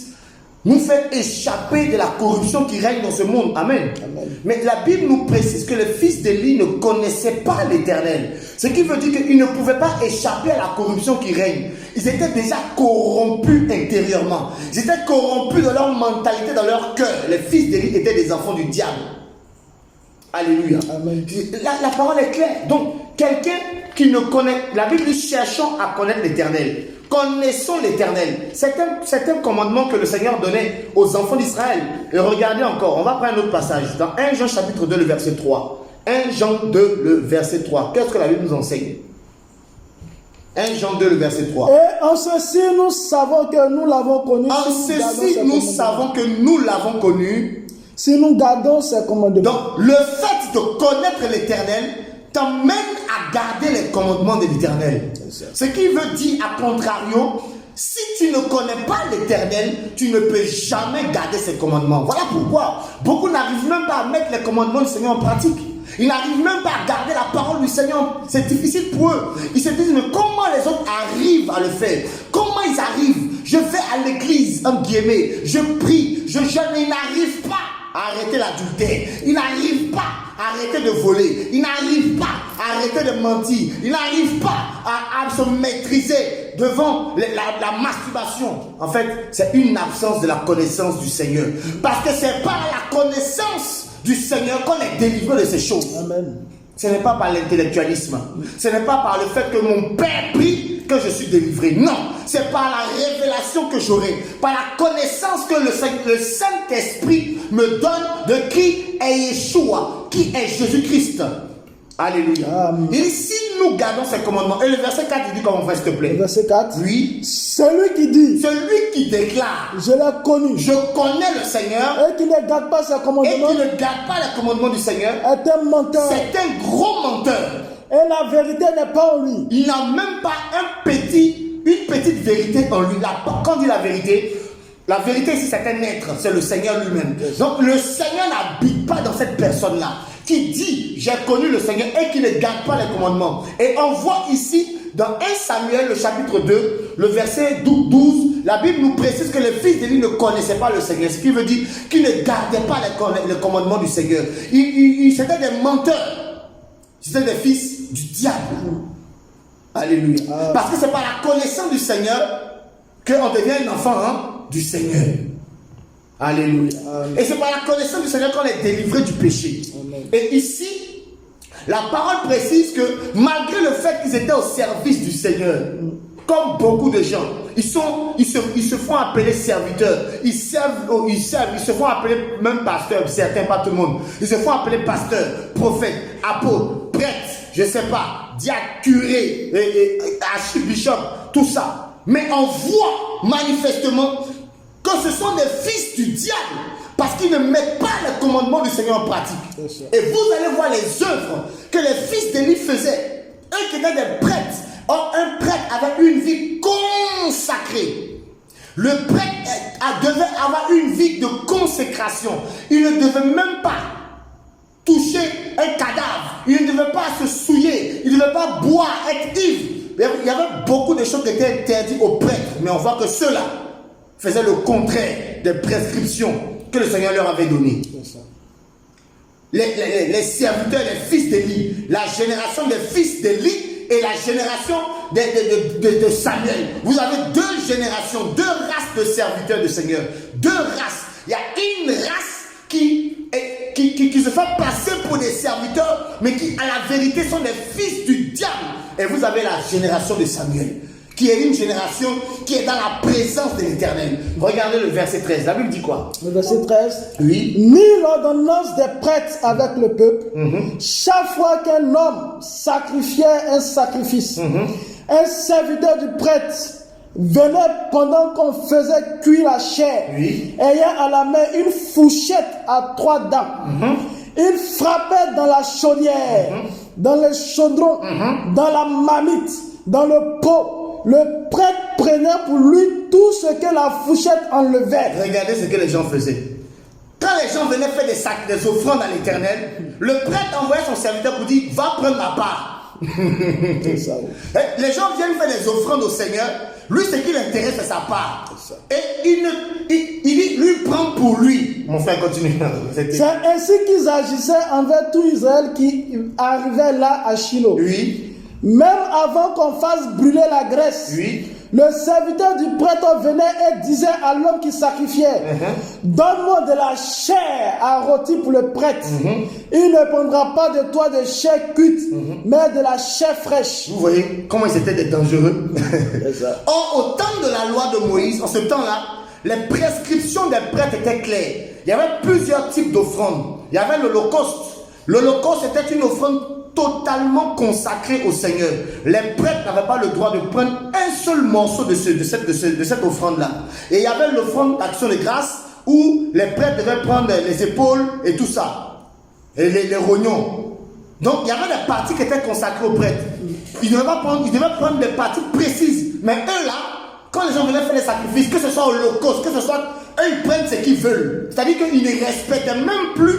nous fait échapper de la corruption qui règne dans ce monde. Amen. Amen. Mais la Bible nous précise que les fils d'Élie ne connaissaient pas l'Éternel. Ce qui veut dire qu'ils ne pouvaient pas échapper à la corruption qui règne. Ils étaient déjà corrompus intérieurement. Ils étaient corrompus dans leur mentalité, dans leur cœur. Les fils d'Élie étaient des enfants du diable. Alléluia. Amen. La parole est claire. Donc, quelqu'un qui ne connaît... La Bible dit, cherchons à connaître l'Éternel. Connaissons l'Éternel. C'est un commandement que le Seigneur donnait aux enfants d'Israël. Et regardez encore, on va prendre un autre passage. Dans 1 Jean chapitre 2, le verset 3. 1 Jean 2, le verset 3. Qu'est-ce que la Bible nous enseigne? 1 Jean 2, le verset 3. Et en ceci, nous savons que nous l'avons connu. En ceci, nous savons que nous l'avons connu. Si nous gardons ses commandements. Donc, le fait de connaître l'Éternel t'emmène à garder les commandements de l'Éternel. Ce qui veut dire, à contrario, si tu ne connais pas l'Éternel, tu ne peux jamais garder ses commandements. Voilà pourquoi beaucoup n'arrivent même pas à mettre les commandements du Seigneur en pratique. Ils n'arrivent même pas à garder la parole du Seigneur. C'est difficile pour eux. Ils se disent, mais comment les autres arrivent à le faire? Comment ils arrivent? Je vais à l'église, en guillemets, je prie, je jeûne, mais ils n'arrivent pas à arrêter l'adultère. Ils n'arrivent pas à arrêter de voler. Ils n'arrivent pas à arrêter de mentir. Ils n'arrivent pas à se maîtriser devant la masturbation. En fait, c'est une absence de la connaissance du Seigneur. Parce que c'est par la connaissance du Seigneur qu'on est délivré de ces choses. Amen. Ce n'est pas par l'intellectualisme. Ce n'est pas par le fait que mon Père prie que je suis délivré. Non, c'est par la révélation que j'aurai, par la connaissance que le Saint-Esprit me donne de qui est Yeshua, qui est Jésus-Christ. Alléluia. Amen. Et si nous gardons ces commandements, et le verset 4 il dit comment on fait, s'il te plaît. Verset 4. Oui. Celui qui dit, Celui qui déclare, je l'ai connu, je connais le Seigneur, et qui ne garde pas ses et commandements, qui ne garde pas les commandements du Seigneur, est un menteur. c'est un gros menteur. Et la vérité n'est pas en lui. Il n'a même pas une petite vérité en lui. Quand on dit la vérité ici c'est un être, c'est le Seigneur lui-même. Donc le Seigneur n'habite pas dans cette personne-là qui dit j'ai connu le Seigneur et qui ne garde pas les commandements. Et on voit ici dans 1 Samuel le chapitre 2, le verset 12, la Bible nous précise que les fils d'Élie ne connaissaient pas le Seigneur. Ce qui veut dire qu'ils ne gardaient pas les commandements du Seigneur. C'étaient des menteurs. C'étaient des fils du diable. Alléluia. Parce que c'est par la connaissance du Seigneur qu'on devient un enfant du Seigneur. Alléluia. Et c'est par la connaissance du Seigneur qu'on est délivré du péché. Amen. Et ici, la parole précise que malgré le fait qu'ils étaient au service du Seigneur, comme beaucoup de gens, ils se font appeler serviteurs, ils se font appeler même pasteurs, certains, pas tout le monde. Ils se font appeler pasteurs, prophètes, apôtres, prêtres, je ne sais pas, diacre, curé, archbishop, tout ça. Mais on voit manifestement que ce sont des fils du diable parce qu'ils ne mettent pas les commandements du Seigneur en pratique. Et vous allez voir les œuvres que les fils d'Élie faisaient. Eux qui étaient des prêtres. Or, un prêtre avait une vie consacrée. Le prêtre devait avoir une vie de consécration. Il ne devait même pas toucher un cadavre. Il ne devait pas se souiller. Il ne devait pas boire, être ivre. Il y avait beaucoup de choses qui étaient interdites aux prêtres. Mais on voit que ceux-là faisaient le contraire des prescriptions que le Seigneur leur avait données. Les serviteurs, les fils d'Élie, la génération des fils d'Élie et la génération de Samuel. Vous avez deux générations, deux races de serviteurs du Seigneur. Deux races. Il y a une race qui se fait passer pour des serviteurs, mais qui à la vérité sont des fils du diable. Et vous avez la génération de Samuel, qui est une génération qui est dans la présence de l'Éternel. Regardez le verset 13. La Bible dit quoi? Le verset 13. Oui. Ni l'ordonnance des prêtres avec le peuple. Chaque fois qu'un homme sacrifiait un sacrifice, un serviteur du prêtre venait pendant qu'on faisait cuire la chair, ayant à la main une fourchette à 3 dents. Il frappait dans la chaudière, dans le chaudron, dans la marmite, dans le pot. Le prêtre prenait pour lui tout ce que la fourchette enlevait. Regardez ce que les gens faisaient. Quand les gens venaient faire des offrandes à l'Éternel, le prêtre envoyait son serviteur pour dire, va prendre ma part. Ça, oui. Les gens viennent faire des offrandes au Seigneur. Lui, ce qui l'intéresse, c'est sa part. Et il lui prend pour lui. Mon frère, continue. C'est ainsi qu'ils agissaient envers tout Israël qui arrivait là à Shiloh. Oui. Même avant qu'on fasse brûler la graisse, le serviteur du prêtre venait et disait à l'homme qui sacrifiait, donne-moi de la chair à rôtir pour le prêtre. Il ne prendra pas de toi de chair cuite, mais de la chair fraîche. Vous voyez comment ils étaient des dangereux. Or, au temps de la loi de Moïse, en ce temps-là, les prescriptions des prêtres étaient claires. Il y avait plusieurs types d'offrandes. Il y avait l'Holocauste. L'Holocauste était une offrande totalement consacrée au Seigneur. Les prêtres n'avaient pas le droit de prendre un seul morceau de cette offrande-là. Et il y avait l'offrande d'action de grâce où les prêtres devaient prendre les épaules et tout ça. Et les rognons. Donc il y avait des parties qui étaient consacrées aux prêtres. Ils devaient prendre des parties précises. Mais eux là, quand les gens venaient faire les sacrifices, que ce soit au Holocauste, que ce soit, eux ils prennent ce qu'ils veulent. C'est-à-dire qu'ils ne respectaient même plus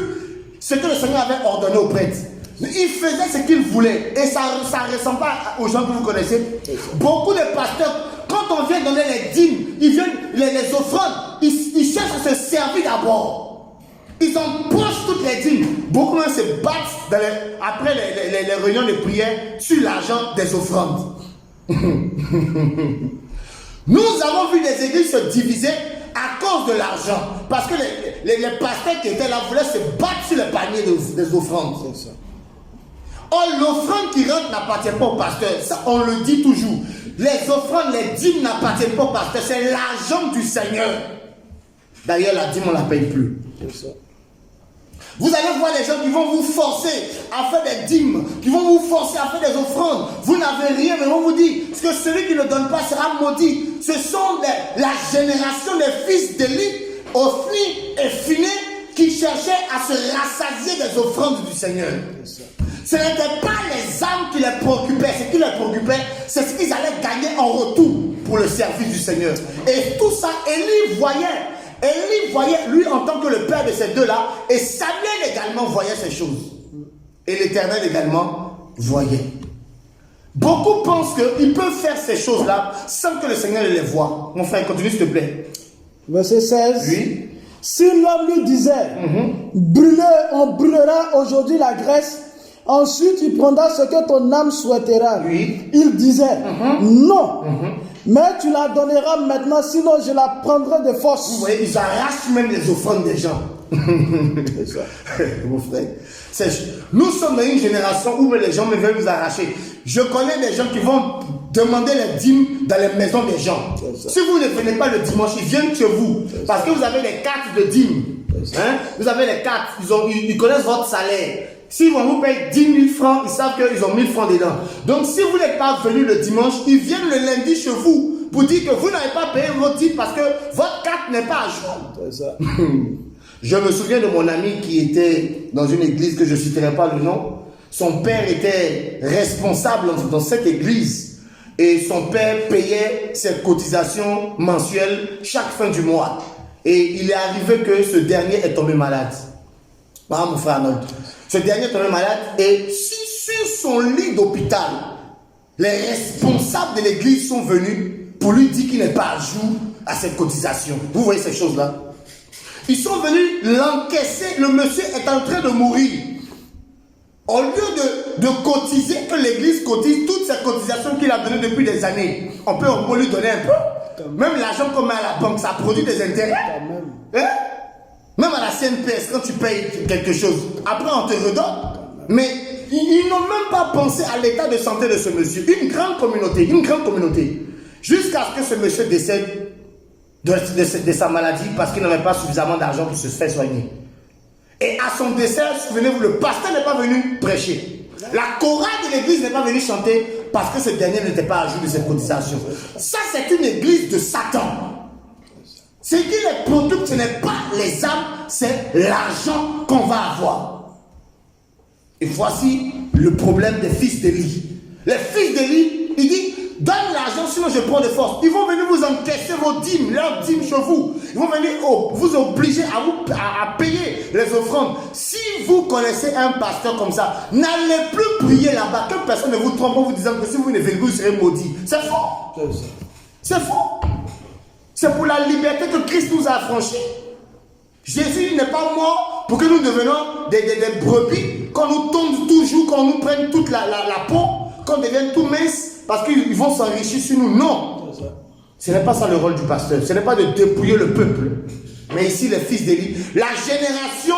ce que le Seigneur avait ordonné aux prêtres. Ils faisaient ce qu'ils voulaient. Et ça ne ressemble pas aux gens que vous connaissez. Beaucoup de pasteurs, quand on vient donner les dîmes, ils viennent les offrandes, ils cherchent à se servir d'abord. Ils empochent toutes les dîmes. Beaucoup de gens se battent après les réunions de prière sur l'argent des offrandes. Nous avons vu des églises se diviser à cause de l'argent. Parce que les pasteurs qui étaient là voulaient se battre sur le panier des offrandes. C'est ça. Or, l'offrande qui rentre n'appartient pas au pasteur. Ça, on le dit toujours. Les offrandes, les dîmes n'appartiennent pas au pasteur. C'est l'argent du Seigneur. D'ailleurs, la dîme, on ne la paye plus. C'est ça. Vous allez voir les gens qui vont vous forcer à faire des dîmes, qui vont vous forcer à faire des offrandes. Vous n'avez rien, mais on vous dit que celui qui ne donne pas sera maudit. Ce sont la génération des fils d'Élie, Ophni et Phiné, qui cherchaient à se rassasier des offrandes du Seigneur. Ce n'était pas les âmes qui les préoccupaient. Ce qui les préoccupait, c'est ce qu'ils allaient gagner en retour pour le service du Seigneur. Et tout ça, Élie voyait, lui en tant que le père de ces deux-là, et Samuel également voyait ces choses. Et l'Éternel également voyait. Beaucoup pensent qu'ils peuvent faire ces choses-là sans que le Seigneur les voie. Mon frère, continue s'il te plaît. Verset 16. Oui. Si l'homme lui disait, on brûlera aujourd'hui la graisse, ensuite il prendra ce que ton âme souhaitera. Oui. Il disait, non. Mais tu la donneras maintenant, sinon je la prendrai de force. Vous voyez, ils arrachent même les offrandes des gens. C'est ça. Mon frère. Nous sommes dans une génération où les gens veulent vous arracher. Je connais des gens qui vont demander les dîmes dans les maisons des gens. Si vous ne venez pas le dimanche, ils viennent chez vous. Parce que vous avez les cartes de dîmes. Hein? Vous avez les cartes. Ils connaissent votre salaire. Si on vous paye 10 000 francs, ils savent qu'ils ont 1000 francs dedans. Donc si vous n'êtes pas venu le dimanche, ils viennent le lundi chez vous pour dire que vous n'avez pas payé votre dîme parce que votre carte n'est pas à jour. C'est ça. Je me souviens de mon ami qui était dans une église que je ne citerai pas le nom. Son père était responsable dans cette église et son père payait ses cotisations mensuelles chaque fin du mois. Et il est arrivé que ce dernier est tombé malade. Ah, mon frère Arnold. Ce dernier est tombé malade et sur son lit d'hôpital, les responsables de l'église sont venus pour lui dire qu'il n'est pas à jour à cette cotisation. Vous voyez ces choses-là? Ils sont venus l'encaisser. Le monsieur est en train de mourir. Au lieu de cotiser, que l'église cotise toutes ces cotisations qu'il a données depuis des années, on peut lui donner un peu. Même l'argent qu'on met à la banque, ça produit des intérêts. Hein? Même à la CNPS, quand tu payes quelque chose, après on te redonne. Mais ils n'ont même pas pensé à l'état de santé de ce monsieur. Une grande communauté. Jusqu'à ce que ce monsieur décède de sa maladie parce qu'il n'avait pas suffisamment d'argent pour se faire soigner. Et à son décès, souvenez-vous, le pasteur n'est pas venu prêcher. La chorale de l'église n'est pas venue chanter parce que ce dernier n'était pas à jour de cette cotisation. Ça, c'est une église de Satan. Ce qui les produit, ce n'est pas les âmes, c'est l'argent qu'on va avoir. Et voici le problème des fils d'Élie. Les fils d'Élie, il dit, donne l'argent, sinon je prends de force. Ils vont venir vous encaisser vos dîmes, leurs dîmes chez vous. Ils vont venir vous obliger à payer les offrandes. Si vous connaissez un pasteur comme ça, n'allez plus prier là-bas. Que personne ne vous trompe en vous disant que si vous ne venez, vous serez maudit. C'est faux. C'est faux. C'est pour la liberté que Christ nous a affranchis. Jésus n'est pas mort pour que nous devenions des brebis, qu'on nous tombe toujours, qu'on nous prenne toute la peau, qu'on devienne tout mince. Parce qu'ils vont s'enrichir sur nous. Non. Ce n'est pas ça le rôle du pasteur. Ce n'est pas de dépouiller le peuple. Mais ici, les fils d'Élie. La génération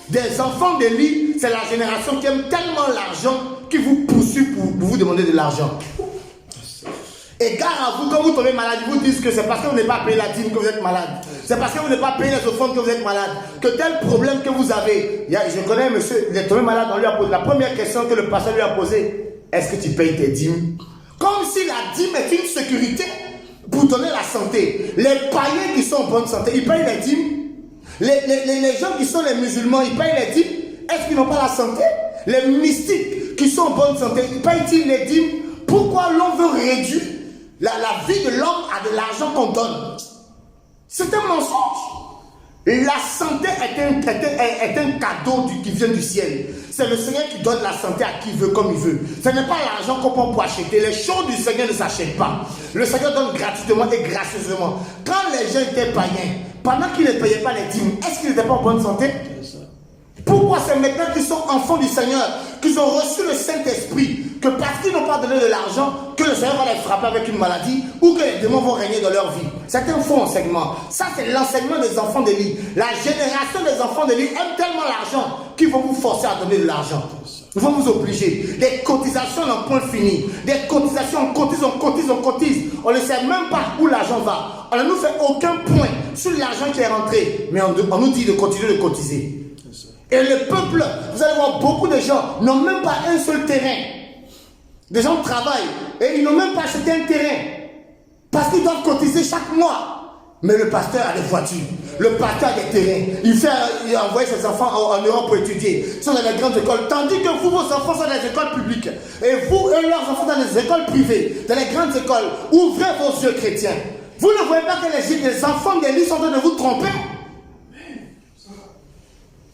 des enfants d'Élie, c'est la génération qui aime tellement l'argent qui vous poursuit pour vous demander de l'argent. Et gare à vous, quand vous tombez malade, ils vous disent que c'est parce que vous n'avez pas payé la dîme que vous êtes malade. C'est parce que vous n'avez pas payé les offrandes que vous êtes malade. Que tel problème que vous avez. Je connais un monsieur, il est tombé malade, on lui a posé la première question que le pasteur lui a posée. Est-ce que tu payes tes dîmes? Comme si la dîme est une sécurité pour donner la santé. Les païens qui sont en bonne santé, ils payent les dîmes. Les gens qui sont les musulmans, ils payent les dîmes. Est-ce qu'ils n'ont pas la santé? Les mystiques qui sont en bonne santé, ils payent-ils les dîmes? Pourquoi l'on veut réduire la vie de l'homme à de l'argent qu'on donne? C'est un mensonge. La santé est un cadeau qui vient du ciel. C'est le Seigneur qui donne la santé à qui veut, comme il veut. Ce n'est pas l'argent qu'on prend pour acheter. Les choses du Seigneur ne s'achètent pas. Le Seigneur donne gratuitement et gracieusement. Quand les gens étaient païens, pendant qu'ils ne payaient pas les dîmes, est-ce qu'ils n'étaient pas en bonne santé? Pourquoi c'est maintenant qu'ils sont enfants du Seigneur, qu'ils ont reçu le Saint-Esprit, que parce qu'ils n'ont pas donné de l'argent, que le Seigneur va les frapper avec une maladie ou que les démons vont régner dans leur vie? C'est un faux enseignement. Ça, c'est l'enseignement des enfants d'Élie. La génération des enfants d'Élie aime tellement l'argent qu'ils vont vous forcer à donner de l'argent. Ils vont vous obliger. Des cotisations n'ont point fini. Des cotisations, on cotise. On ne sait même pas où l'argent va. On ne nous fait aucun point sur l'argent qui est rentré. Mais on nous dit de continuer de cotiser. Et le peuple, vous allez voir, beaucoup de gens n'ont même pas un seul terrain. Des gens travaillent et ils n'ont même pas acheté un terrain. Parce qu'ils doivent cotiser chaque mois. Mais le pasteur a des voitures. Le pasteur a des terrains. Il envoie ses enfants en Europe pour étudier. Ils sont dans les grandes écoles. Tandis que vous, vos enfants sont dans les écoles publiques. Et vous et leurs enfants dans les écoles privées. Dans les grandes écoles. Ouvrez vos yeux chrétiens. Vous ne voyez pas que les enfants d'Élie sont en train de vous tromper?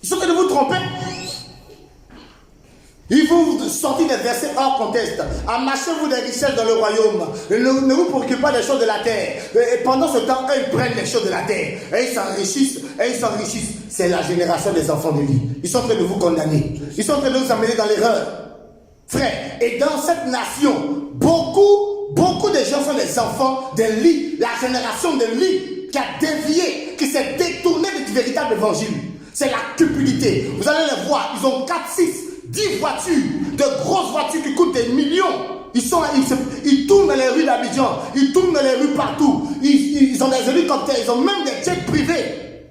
Ils sont en train de vous tromper. Ils vont vous sortir des versets hors contexte. Amassez-vous des richesses dans le royaume. Ne vous préoccupez pas des choses de la terre. Et pendant ce temps, eux, ils prennent les choses de la terre. Et ils s'enrichissent. C'est la génération des enfants d'Élie. Ils sont en train de vous condamner. Ils sont en train de vous amener dans l'erreur. Frère, et dans cette nation, beaucoup de gens sont des enfants d'Élie. La génération d'Élie qui a dévié, qui s'est détournée du véritable évangile. C'est la cupidité. Vous allez les voir, ils ont 4, 6, 10 voitures, de grosses voitures qui coûtent des millions. Ils tournent dans les rues d'Abidjan, ils tournent dans les rues partout. Ils ont des hélicoptères, ils ont même des jets privés.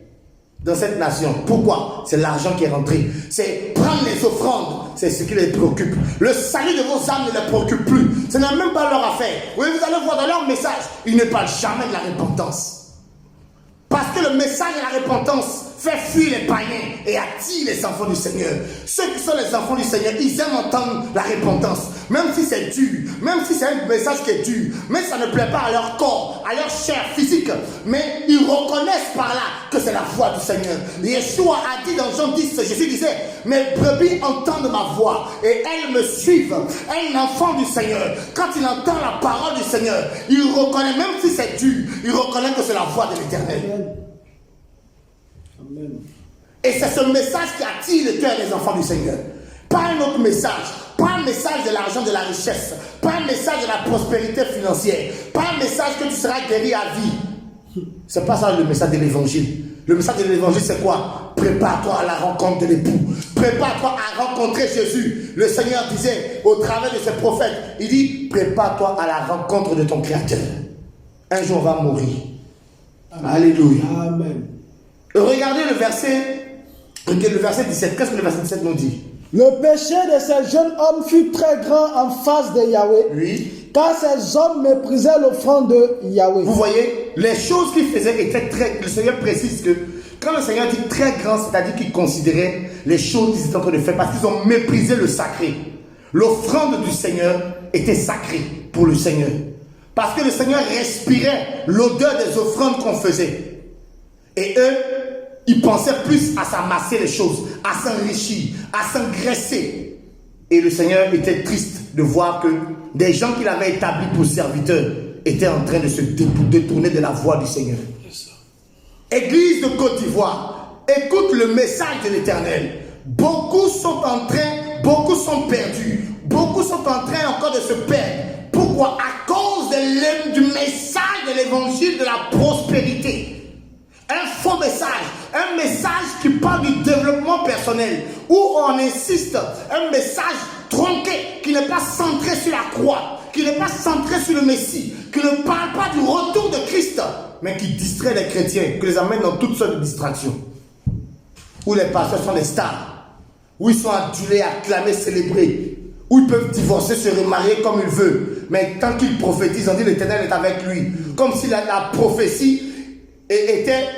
dans cette nation. Pourquoi? C'est l'argent qui est rentré. C'est prendre les offrandes. C'est ce qui les préoccupe. Le salut de vos âmes ne les préoccupe plus. Ce n'est même pas leur affaire. Oui, vous allez voir dans leur message, ils ne parlent jamais de la repentance. Parce que le message de la repentance fait fuir les païens et attire les enfants du Seigneur. Ceux qui sont les enfants du Seigneur, ils aiment entendre la repentance. Même si c'est dur, même si c'est un message qui est dur, mais ça ne plaît pas à leur corps, à leur chair physique. Mais ils reconnaissent par là que c'est la voix du Seigneur. Yeshua a dit dans Jean 10, Jésus disait, mes brebis entendent ma voix et elles me suivent. Un enfant du Seigneur, quand il entend la parole du Seigneur, il reconnaît, même si c'est dur, il reconnaît que c'est la voix de l'Éternel. Amen. Et c'est ce message qui attire le cœur des enfants du Seigneur. Pas un autre message. Pas un message de l'argent, de la richesse. Pas un message de la prospérité financière. Pas un message que tu seras guéri à vie. C'est pas ça le message de l'évangile. Le message de l'évangile, c'est quoi? Prépare-toi à la rencontre de l'époux. Prépare-toi à rencontrer Jésus. Le Seigneur disait au travers de ses prophètes, il dit, prépare-toi à la rencontre de ton Créateur. Un jour on va mourir. Amen. Alléluia. Amen. Regardez le verset 17. Qu'est-ce que le verset 17 nous dit? Le péché de ces jeunes hommes fut très grand en face de Yahweh. Oui. Car ces hommes méprisaient l'offrande de Yahweh. Vous voyez, les choses qu'ils faisaient étaient très... Le Seigneur précise que quand le Seigneur dit très grand, c'est-à-dire qu'il considérait les choses qu'ils étaient en train de faire parce qu'ils ont méprisé le sacré. L'offrande du Seigneur était sacrée pour le Seigneur. Parce que le Seigneur respirait l'odeur des offrandes qu'on faisait. Et eux, ils pensaient plus à s'amasser les choses, à s'enrichir, à s'engraisser. Et le Seigneur était triste de voir que des gens qu'il avait établis pour serviteurs étaient en train de se détourner de la voie du Seigneur. Église de Côte d'Ivoire, écoute le message de l'Éternel. Beaucoup sont perdus. Beaucoup sont en train encore de se perdre. Pourquoi? À cause du message de l'évangile de la prospérité. Un faux message, un message qui parle du développement personnel, où on insiste, un message tronqué, qui n'est pas centré sur la croix, qui n'est pas centré sur le Messie, qui ne parle pas du retour de Christ, mais qui distrait les chrétiens, qui les amène dans toutes sortes de distractions. Où les pasteurs sont des stars, où ils sont adulés, acclamés, célébrés, où ils peuvent divorcer, se remarier comme ils veulent, mais tant qu'ils prophétisent, on dit l'Éternel est avec lui, comme si la prophétie était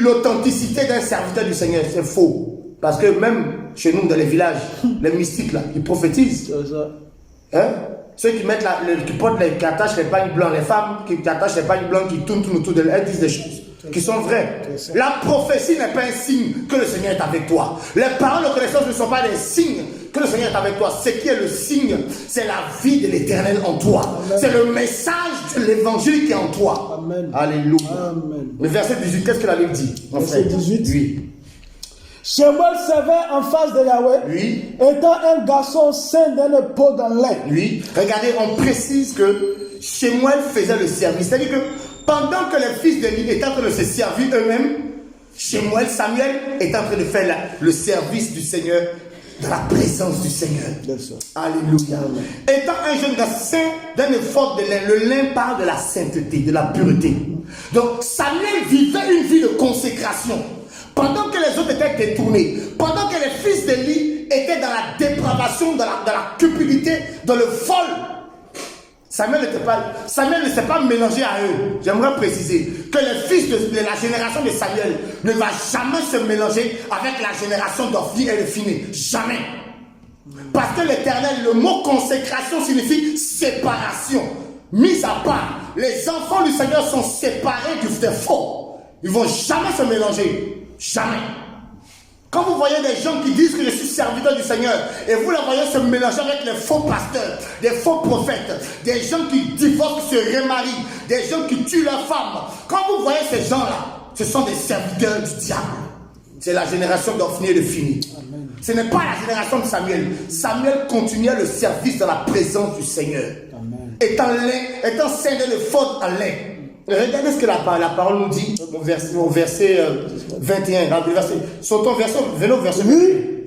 l'authenticité d'un serviteur du Seigneur. C'est faux. Parce que même chez nous, dans les villages, les mystiques, là, ils prophétisent. Hein? Ceux qui mettent qui portent qui attachent les pagnes blancs, les femmes qui attachent les pagnes blancs, qui tournent autour d'elles, elles disent des choses qui sont vraies. La prophétie n'est pas un signe que le Seigneur est avec toi. Les paroles de connaissance ne sont pas des signes que le Seigneur est avec toi. Ce qui est le signe, c'est la vie de l'Éternel en toi. C'est le message de l'évangile qui est en toi. Amen. Alléluia. Amen. Le verset 18, qu'est-ce que la Bible dit? Verset 18. Oui. Shemuel servait en face de Yahweh, Oui. étant un garçon saint d'une peau dans l'air. Oui. Regardez, on précise que Shemuel faisait le service. C'est-à-dire que pendant que les fils d'Élie étaient en train de se servir eux-mêmes, Samuel est en train de faire le service du Seigneur, dans la présence du Seigneur. Alléluia. Étant un jeune garçon d'un effort de lin, le lin parle de la sainteté, de la pureté. Donc Samuel vivait une vie de consécration. Pendant que les autres étaient détournés, pendant que les fils d'Élie étaient dans la dépravation, dans la cupidité, dans le vol, Samuel ne s'est pas mélangé à eux. J'aimerais préciser que les fils de la génération de Samuel ne va jamais se mélanger avec la génération d'Ophni et de Phiné. Jamais. Parce que l'Éternel, le mot consécration signifie séparation. Mis à part, les enfants du Seigneur sont séparés des faux. Ils ne vont jamais se mélanger. Jamais. Quand vous voyez des gens qui disent que je suis serviteur du Seigneur et vous les voyez se mélanger avec les faux pasteurs, des faux prophètes, des gens qui divorcent, se remarient, des gens qui tuent leurs femmes, quand vous voyez ces gens-là, ce sont des serviteurs du diable. C'est la génération d'Ophni et de Phiné. Ce n'est pas la génération de Samuel. Samuel continuait le service dans la présence du Seigneur. Amen. Étant scindé de faute en lin. Regardez ce que la parole nous dit au verset 21. Venez au verset 21.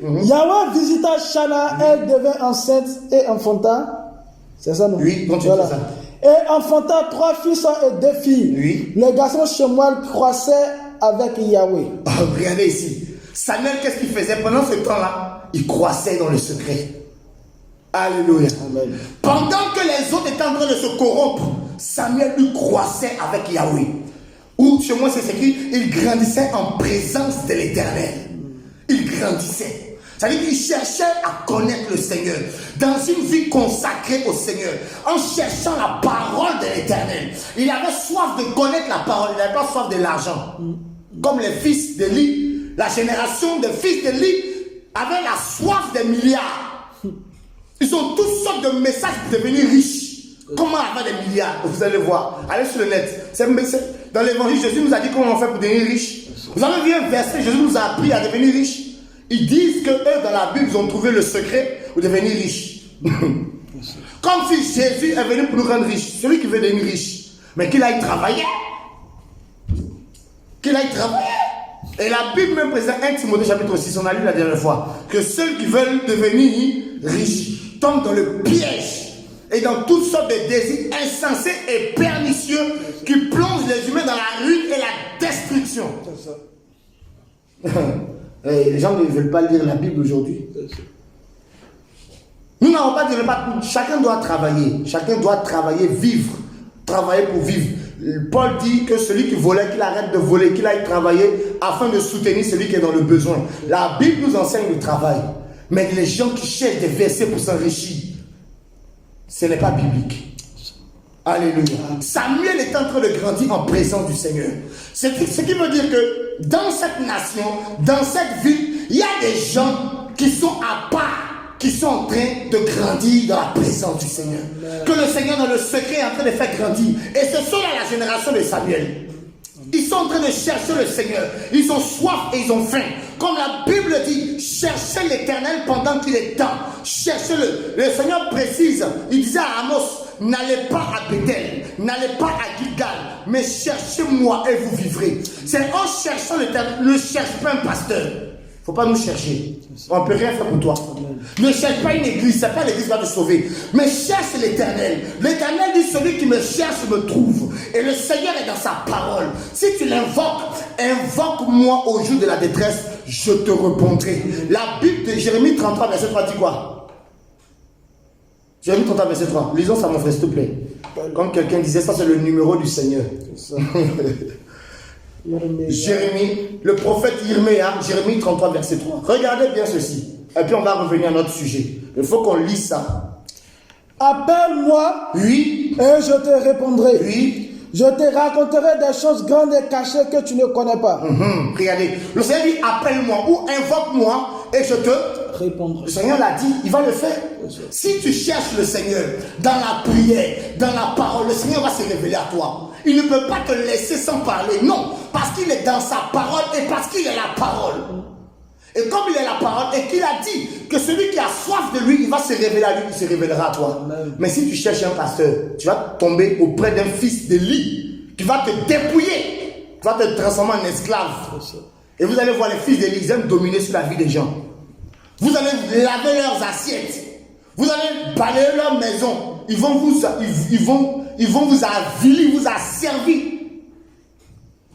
Oui. Yahweh visita Shana, elle devint enceinte et enfanta. C'est ça, non? Oui, continue voilà. Ça. Et enfanta 3 fils et 2 filles. Oui. Le garçon Shemuel croissait avec Yahweh. Oh, regardez ici. Samuel, qu'est-ce qu'il faisait pendant ce temps-là? Il croissait dans le secret. Alléluia. Amen. Pendant que les autres étaient en train de se corrompre, Samuel lui croissait avec Yahweh. Ou chez moi c'est écrit, il grandissait en présence de l'Éternel. Il grandissait. C'est-à-dire qu'il cherchait à connaître le Seigneur. Dans une vie consacrée au Seigneur. En cherchant la parole de l'Éternel. Il avait soif de connaître la parole. Il n'avait pas soif de l'argent. Comme les fils d'Élie. La génération des fils d'Élie avait la soif des milliards. Ils ont toutes sortes de messages pour devenir riches. Comment avoir des milliards? Vous allez voir. Allez sur le net. Dans l'évangile, Jésus nous a dit comment on fait pour devenir riche. Vous avez vu un verset, Jésus nous a appris à devenir riche. Ils disent que eux, dans la Bible, ils ont trouvé le secret pour devenir riche. Comme si Jésus est venu pour nous rendre riches. Celui qui veut devenir riche, mais qu'il aille travailler. Qu'il aille travailler. Et la Bible même présente 1 Timothée chapitre 6, on a lu la dernière fois, que ceux qui veulent devenir riches tombent dans le piège et dans toutes sortes de désirs insensés et pernicieux qui plongent les humains dans la ruine et la destruction. C'est ça. Et les gens ne veulent pas lire la Bible aujourd'hui. Nous n'avons pas dit chacun doit travailler. Chacun doit travailler, vivre. Travailler pour vivre. Paul dit que celui qui volait, qu'il arrête de voler, qu'il aille travailler afin de soutenir celui qui est dans le besoin. La Bible nous enseigne le travail. Mais les gens qui cherchent des versets pour s'enrichir, ce n'est pas biblique. Alléluia. Samuel est en train de grandir en présence du Seigneur. Ce qui veut dire que dans cette nation, dans cette ville, il y a des gens qui sont à part, qui sont en train de grandir dans la présence du Seigneur. Que le Seigneur dans le secret est en train de faire grandir. Et ce sont là la génération de Samuel. Ils sont en train de chercher le Seigneur. Ils ont soif et ils ont faim. Comme la Bible dit, cherchez l'Éternel pendant qu'il est temps. Cherchez-le. Le Seigneur précise, il disait à Amos, n'allez pas à Bethel, n'allez pas à Gilgal, mais cherchez-moi et vous vivrez. C'est en cherchant l'Éternel. Ne cherche pas un pasteur. Il ne faut pas nous chercher. On ne peut rien faire pour toi. Ne cherche pas une église. Ce n'est pas l'église qui va te sauver. Mais cherche l'Éternel. L'Éternel dit, celui qui me cherche me trouve. Et le Seigneur est dans sa parole. Si tu l'invoques, invoque-moi au jour de la détresse, je te répondrai. La Bible de Jérémie 33, verset 3 dit quoi? Jérémie 33, verset 3. Lisons ça, mon frère, s'il te plaît. Comme quelqu'un disait, ça c'est le numéro du Seigneur. Jérémie, le prophète Jérémie 33, verset 3. Regardez bien ceci. Et puis on va revenir à notre sujet. Il faut qu'on lise ça. Appelle-moi, Oui. et je te répondrai. Oui. Je te raconterai des choses grandes et cachées que tu ne connais pas. Regardez. Le Seigneur dit appelle-moi ou invoque-moi et je te Répondrai. Le Seigneur l'a dit, il va le faire. Si tu cherches le Seigneur dans la prière, dans la parole, le Seigneur va se révéler à toi. Il ne peut pas te laisser sans parler. Non, parce qu'il est dans sa parole et parce qu'il est la parole. Et comme il est la parole et qu'il a dit que celui qui a soif de lui, il va se révéler à lui, il se révélera à toi. Amen. Mais si tu cherches un pasteur, tu vas tomber auprès d'un fils d'Élie qui va te dépouiller, qui va te transformer en esclave. Et vous allez voir les fils d'Élie, ils aiment dominer sur la vie des gens. Vous allez laver leurs assiettes. Vous allez balayer leur maison. Ils vont vous avilir, vous asservir.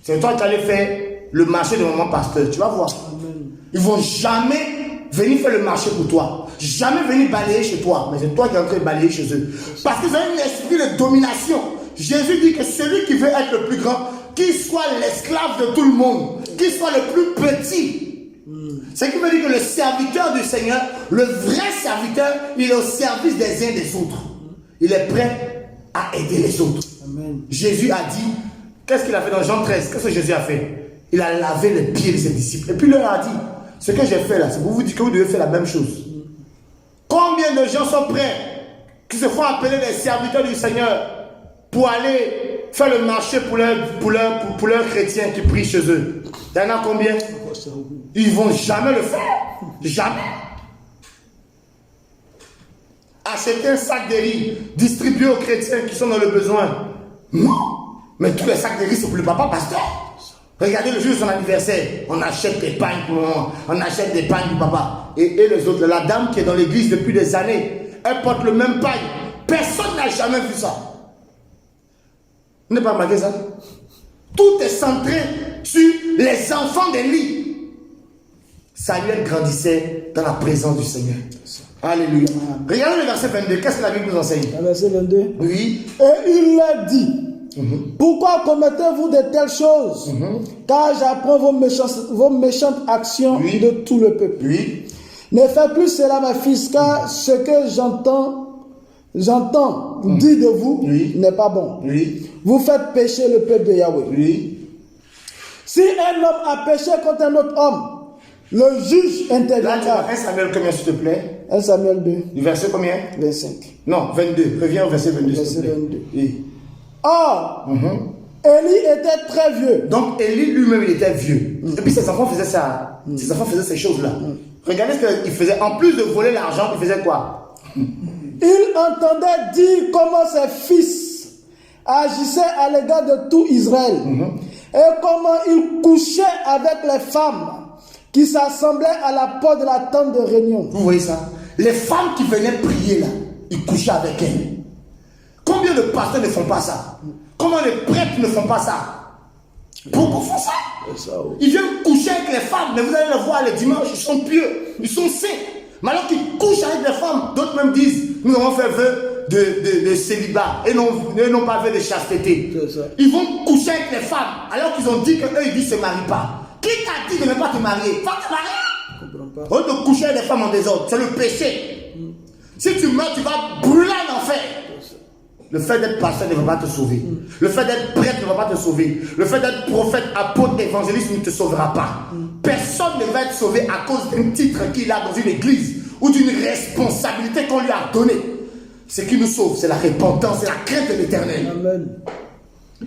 C'est toi qui allais faire le marché de maman pasteur. Tu vas voir. Amen. Ils vont jamais venir faire le marché pour toi. Jamais venir balayer chez toi. Mais c'est toi qui es en train de balayer chez eux. Parce qu'ils ont un esprit de domination. Jésus dit que celui qui veut être le plus grand, qu'il soit l'esclave de tout le monde. Qu'il soit le plus petit. Ce qui veut dire que le serviteur du Seigneur, le vrai serviteur, il est au service des uns des autres. Il est prêt à aider les autres. Amen. Jésus a dit, qu'est-ce qu'il a fait dans Jean 13? Qu'est-ce que Jésus a fait? Il a lavé les pieds de ses disciples. Et puis il leur a dit, ce que j'ai fait là, c'est pour vous dire que vous devez faire la même chose. Combien de gens sont prêts, qui se font appeler des serviteurs du Seigneur, pour aller faire le marché pour leurs chrétiens qui prient chez eux? Il y en a combien? Ils ne vont jamais le faire. Jamais. Acheter un sac de riz, distribuer aux chrétiens qui sont dans le besoin. Non. Mais tous les sacs de riz, c'est pour le papa pasteur. Regardez le jour de son anniversaire. On achète des pagnes pour maman. On achète des pagnes pour papa. Et les autres, la dame qui est dans l'église depuis des années, elle porte le même pagne. Personne n'a jamais vu ça. Vous n'avez pas remarqué ça? Tout est centré sur les enfants d'Élie. Samuel grandissait dans la présence du Seigneur. Alléluia. Regardez le verset 22. Qu'est-ce que la Bible nous enseigne? Le verset 22. Oui. Et il leur dit, pourquoi commettez-vous de telles choses? Car j'apprends vos méchantes actions de tout le peuple. Oui. Ne faites plus cela, mes fils, car ce que j'entends dire de vous n'est pas bon. Oui. Vous faites pécher le peuple de Yahweh. Oui. Si un homme a péché contre un autre homme, le juge Là, interviendra. 1 Samuel combien, s'il te plaît? 1 Samuel 2, Du verset combien? 25. Non, 22. Reviens au verset 22, s'il te Verset plaît. 22. Oui. Or, Élie était très vieux. Donc, Élie lui-même, il était vieux. Et puis, ses enfants faisaient ça. Ses enfants faisaient ces choses-là. Regardez ce qu'il faisait. En plus de voler l'argent, il faisait quoi? Il entendait dire comment ses fils agissaient à l'égard de tout Israël. Et comment il couchait avec les femmes qui s'assemblaient à la porte de la tente de réunion. Vous voyez ça? Les femmes qui venaient prier là, ils couchaient avec elles. Combien de pasteurs ne font pas ça? Comment les prêtres ne font pas ça? Beaucoup font ça. Ils viennent coucher avec les femmes, mais vous allez les voir les dimanches, ils sont pieux, ils sont saints. Mais alors qu'ils couchent avec les femmes, d'autres même disent, nous avons fait vœu de célibat et non pas vœu de chasteté. Ils vont coucher avec les femmes, alors qu'ils ont dit qu'eux, ils disent ne se marient pas. Qui t'a dit de ne pas te marier? Va te marier. Au lieu de coucher avec les femmes en désordre, c'est le péché. Si tu meurs, tu vas brûler en enfer. Le fait d'être pasteur ne va pas te sauver. Le fait d'être prêtre ne va pas te sauver. Le fait d'être prophète, apôtre, évangéliste ne te sauvera pas. Personne ne va être sauvé à cause d'un titre qu'il a dans une église ou d'une responsabilité qu'on lui a donnée. Ce qui nous sauve, c'est la repentance, c'est la crainte de l'Éternel. Amen.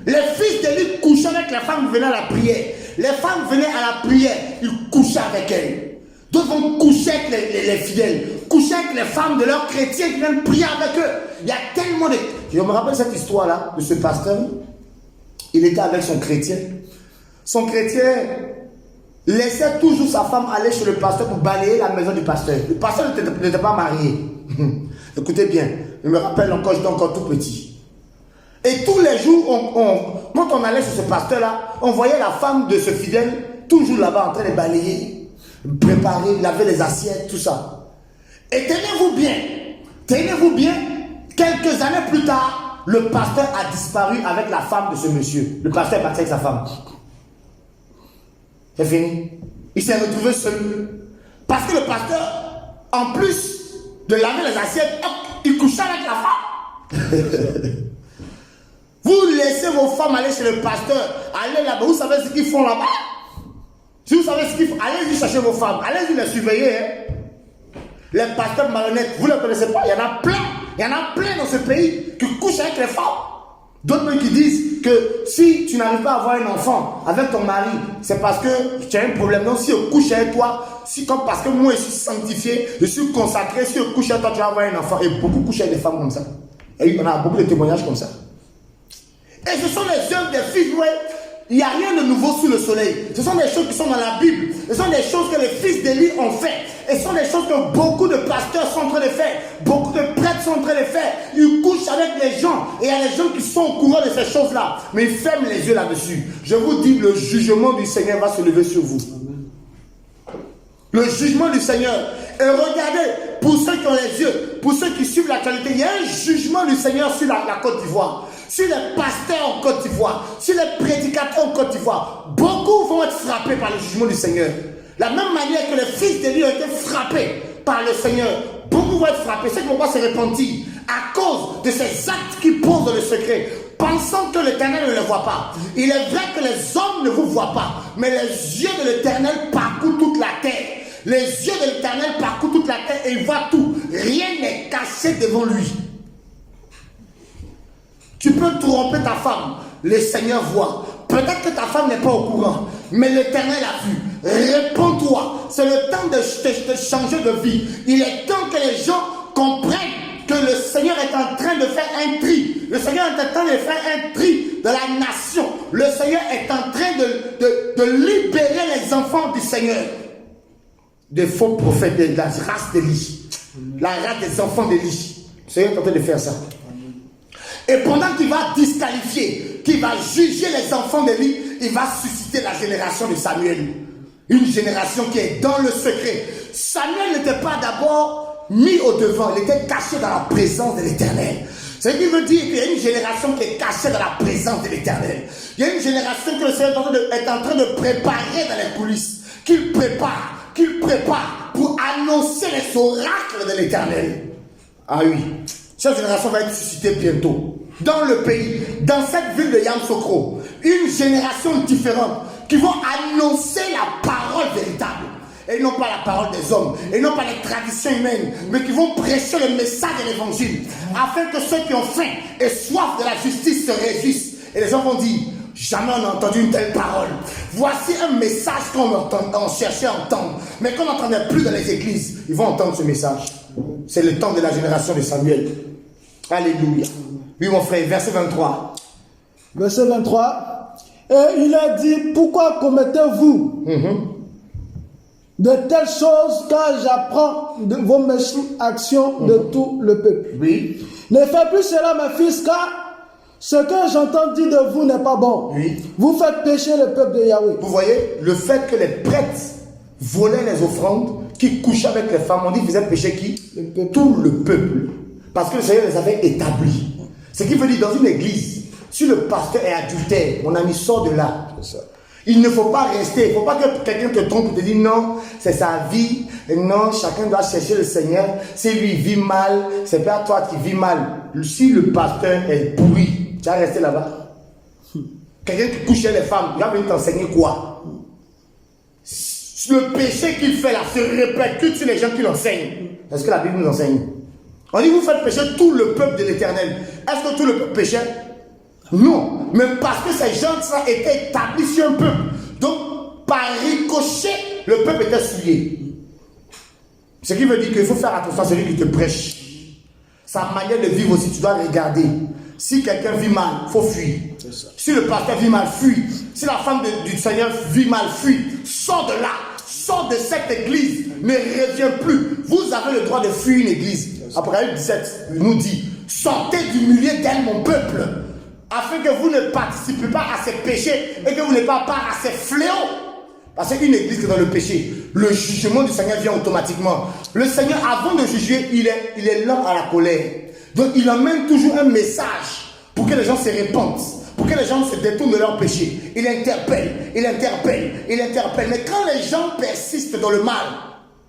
Les fils d'Élie couchaient avec les femmes qui venaient à la prière. Les femmes venaient à la prière, ils couchaient avec elles. D'autres vont coucher avec les fidèles, coucher avec les femmes de leurs chrétiens qui viennent prier avec eux. Il y a tellement de... Je me rappelle cette histoire-là de ce pasteur. Il était avec son chrétien. Son chrétien laissait toujours sa femme aller chez le pasteur pour balayer la maison du pasteur. Le pasteur n'était pas marié. Écoutez bien, je me rappelle encore, j'étais encore tout petit. Et tous les jours, quand on allait chez ce pasteur-là, on voyait la femme de ce fidèle toujours là-bas en train de balayer, préparer, laver les assiettes, tout ça. Et tenez-vous bien, quelques années plus tard, le pasteur a disparu avec la femme de ce monsieur. Le pasteur est parti avec sa femme. C'est fini. Il s'est retrouvé seul. Parce que le pasteur, en plus de laver les assiettes, il couchait avec la femme. Vous laissez vos femmes aller chez le pasteur, allez là-bas, vous savez ce qu'ils font là-bas? Si vous savez ce qu'ils font, allez-y chercher vos femmes, allez-y les surveiller. Hein? Les pasteurs malhonnêtes, vous ne les connaissez pas, il y en a plein dans ce pays qui couchent avec les femmes. D'autres même qui disent que si tu n'arrives pas à avoir un enfant avec ton mari, c'est parce que tu as un problème. Non, si je couche avec toi, parce que moi je suis sanctifié, je suis consacré, si je couche avec toi, tu vas avoir un enfant. Et beaucoup couchent avec des femmes comme ça. Et on a beaucoup de témoignages comme ça. Et ce sont les œuvres des fils, ouais. Il n'y a rien de nouveau sous le soleil. Ce sont des choses qui sont dans la Bible. Ce sont des choses que les fils d'Élie ont fait. Et ce sont des choses que beaucoup de pasteurs sont en train de faire. Beaucoup de prêtres sont en train de faire. Ils couchent avec les gens. Et il y a des gens qui sont au courant de ces choses-là. Mais ils ferment les yeux là-dessus. Je vous dis, le jugement du Seigneur va se lever sur vous. Le jugement du Seigneur. Et regardez, pour ceux qui ont les yeux, pour ceux qui suivent l'actualité, il y a un jugement du Seigneur sur la Côte d'Ivoire. Sur les pasteurs en Côte d'Ivoire, sur les prédicateurs en Côte d'Ivoire, beaucoup vont être frappés par le jugement du Seigneur. La même manière que les fils d'Élie ont été frappés par le Seigneur, beaucoup vont être frappés. Ceux qui vont pas se repentir à cause de ces actes qui posent dans le secret, pensant que l'Éternel ne les voit pas. Il est vrai que les hommes ne vous voient pas, mais les yeux de l'Éternel parcourent toute la terre. Les yeux de l'Éternel parcourent toute la terre et il voit tout. Rien n'est caché devant lui. Tu peux tromper ta femme, le Seigneur voit. Peut-être que ta femme n'est pas au courant, mais l'Éternel a vu. Réponds-toi, c'est le temps de changer de vie. Il est temps que les gens comprennent que le Seigneur est en train de faire un tri. Le Seigneur est en train de faire un tri de la nation. Le Seigneur est en train de libérer les enfants du Seigneur. Des faux prophètes de la race d'Élie. La race des enfants d'Élie. Le Seigneur est en train de faire ça. Et pendant qu'il va disqualifier, qui va juger les enfants d'Élie, il va susciter la génération de Samuel. Une génération qui est dans le secret. Samuel n'était pas d'abord mis au devant, il était caché dans la présence de l'Éternel. Ce qui veut dire qu'il y a une génération qui est cachée dans la présence de l'Éternel. Il y a une génération que le Seigneur est en train de préparer dans les coulisses, qu'il prépare pour annoncer les oracles de l'Éternel. Ah oui, cette génération va être suscitée bientôt. Dans le pays, dans cette ville de Yamoussoukro, une génération différente qui vont annoncer la parole véritable. Et non pas la parole des hommes, et non pas les traditions humaines, mais qui vont prêcher le message de l'évangile, afin que ceux qui ont faim et soif de la justice se réjouissent. Et les gens vont dire, jamais on n'a entendu une telle parole. Voici un message qu'on cherchait à entendre, mais qu'on n'entendait plus dans les églises. Ils vont entendre ce message. C'est le temps de la génération de Samuel. Alléluia. Oui, mon frère, verset 23. Verset 23. Et il a dit, pourquoi commettez-vous de telles choses, car j'apprends de vos méchantes actions de tout le peuple. Oui. Ne faites plus cela, mes fils, car ce que j'entends dire de vous n'est pas bon. Oui. Vous faites pécher le peuple de Yahweh. Vous voyez, le fait que les prêtres volaient les offrandes, qui couchaient avec les femmes, on dit qu'ils faisaient pécher qui? Tout le peuple. Parce que le Seigneur les avait établis. Ce qui veut dire, dans une église, si le pasteur est adultère, mon ami, sort de là. C'est ça. Il ne faut pas rester, il ne faut pas que quelqu'un te trompe et te dise non, c'est sa vie, non, chacun doit chercher le Seigneur. Si lui vit mal, c'est pas toi qui vis mal. Si le pasteur est pourri, tu vas rester là-bas. Quelqu'un qui couche chez les femmes, il va venir t'enseigner quoi? Le péché qu'il fait là se répercute sur les gens qui l'enseignent. Est-ce que la Bible nous enseigne? On dit vous faites pécher tout le peuple de l'Éternel. Est-ce que tout le peuple péchait? Non, mais parce que ces gens étaient établis sur un peuple. Donc, par ricochet, le peuple était souillé. Ce qui veut dire qu'il faut faire attention à celui qui te prêche. Sa manière de vivre aussi, tu dois regarder. Si quelqu'un vit mal, il faut fuir. Si le pasteur vit mal, fuis. Si la femme du Seigneur vit mal, fuis. Sors de là. Sors de cette église. Ne reviens plus. Vous avez le droit de fuir une église. Apocalypse 17 nous dit, sortez du milieu d'elle, mon peuple, afin que vous ne participez pas à ces péchés et que vous n'ayez pas part à ces fléaux. Parce qu'une église qui est dans le péché, le jugement du Seigneur vient automatiquement. Le Seigneur, avant de juger, il est lent à la colère. Donc il emmène toujours un message pour que les gens se répandent, pour que les gens se détournent de leurs péchés. Il interpelle. Mais quand les gens persistent dans le mal,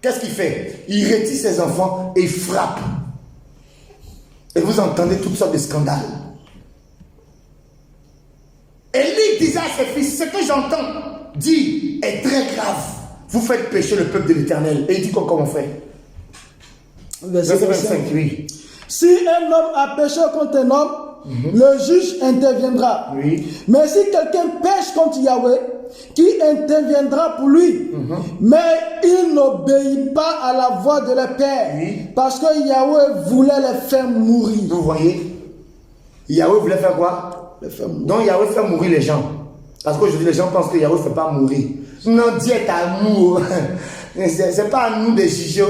qu'est-ce qu'il fait? Il retire ses enfants et il frappe. Et vous entendez toutes sortes de scandales. Élie disait à ses fils, ce que j'entends dire est très grave. Vous faites pécher le peuple de l'Éternel. Et il dit comment on fait? Verset 25, oui. Si un homme a péché contre un homme, le juge interviendra. Oui. Mais si quelqu'un pêche contre Yahweh, qui interviendra pour lui? Mais il n'obéit pas à la voix de leur père, parce que Yahweh voulait les faire mourir. Vous voyez? Yahweh voulait faire quoi? Donc Yahweh fait mourir les gens. Parce qu'aujourd'hui les gens pensent que Yahweh ne fait pas mourir. Non, Dieu est amour. C'est pas à nous de juger.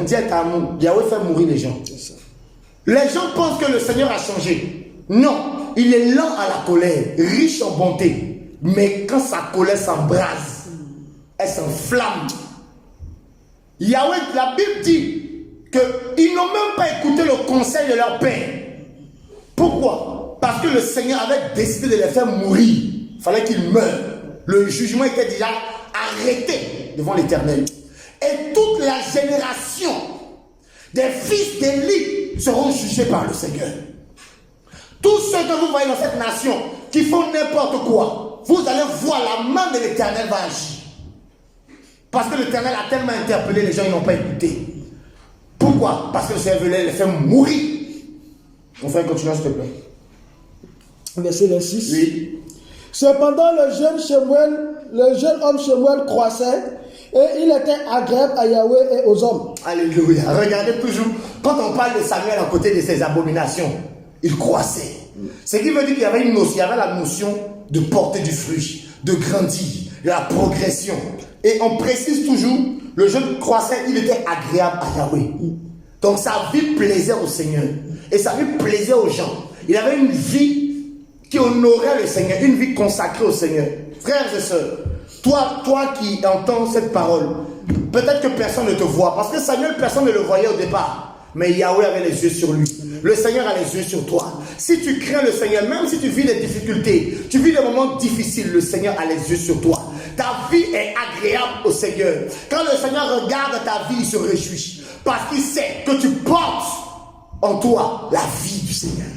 Dieu est amour. Yahweh fait mourir les gens. Les gens pensent que le Seigneur a changé. Non, il est lent à la colère, riche en bonté. Mais quand sa colère s'embrase, elle s'enflamme. Yahweh, la Bible dit qu'ils n'ont même pas écouté le conseil de leur père. Pourquoi? Parce que le Seigneur avait décidé de les faire mourir. Il fallait qu'ils meurent. Le jugement était déjà arrêté devant l'Éternel. Et toute la génération des fils d'Élie seront jugés par le Seigneur. Tous ceux que vous voyez dans cette nation qui font n'importe quoi, vous allez voir la main de l'Éternel va agir. Parce que l'Éternel a tellement interpellé les gens, ils n'ont pas écouté. Pourquoi? Parce que le Seigneur voulait les faire mourir. Mon frère, continue s'il te plaît. Verset 26. Oui. Cependant, le jeune homme Shemuel croissait et il était agréable à Yahweh et aux hommes. Alléluia. Regardez toujours, quand on parle de Samuel à côté de ses abominations, il croissait. Ce qui veut dire qu'il y avait une notion, il y avait la notion de porter du fruit, de grandir, de la progression. Et on précise toujours, le jeune croissait, il était agréable à Yahweh. Donc sa vie plaisait au Seigneur. Et sa vie plaisait aux gens. Il avait une vie qui honorait le Seigneur, une vie consacrée au Seigneur. Frères et sœurs, toi qui entends cette parole, peut-être que personne ne te voit, parce que Samuel, personne ne le voyait au départ, mais Yahweh avait les yeux sur lui. Le Seigneur a les yeux sur toi. Si tu crains le Seigneur, même si tu vis des difficultés, tu vis des moments difficiles, le Seigneur a les yeux sur toi. Ta vie est agréable au Seigneur. Quand le Seigneur regarde ta vie, il se réjouit, parce qu'il sait que tu portes en toi la vie du Seigneur.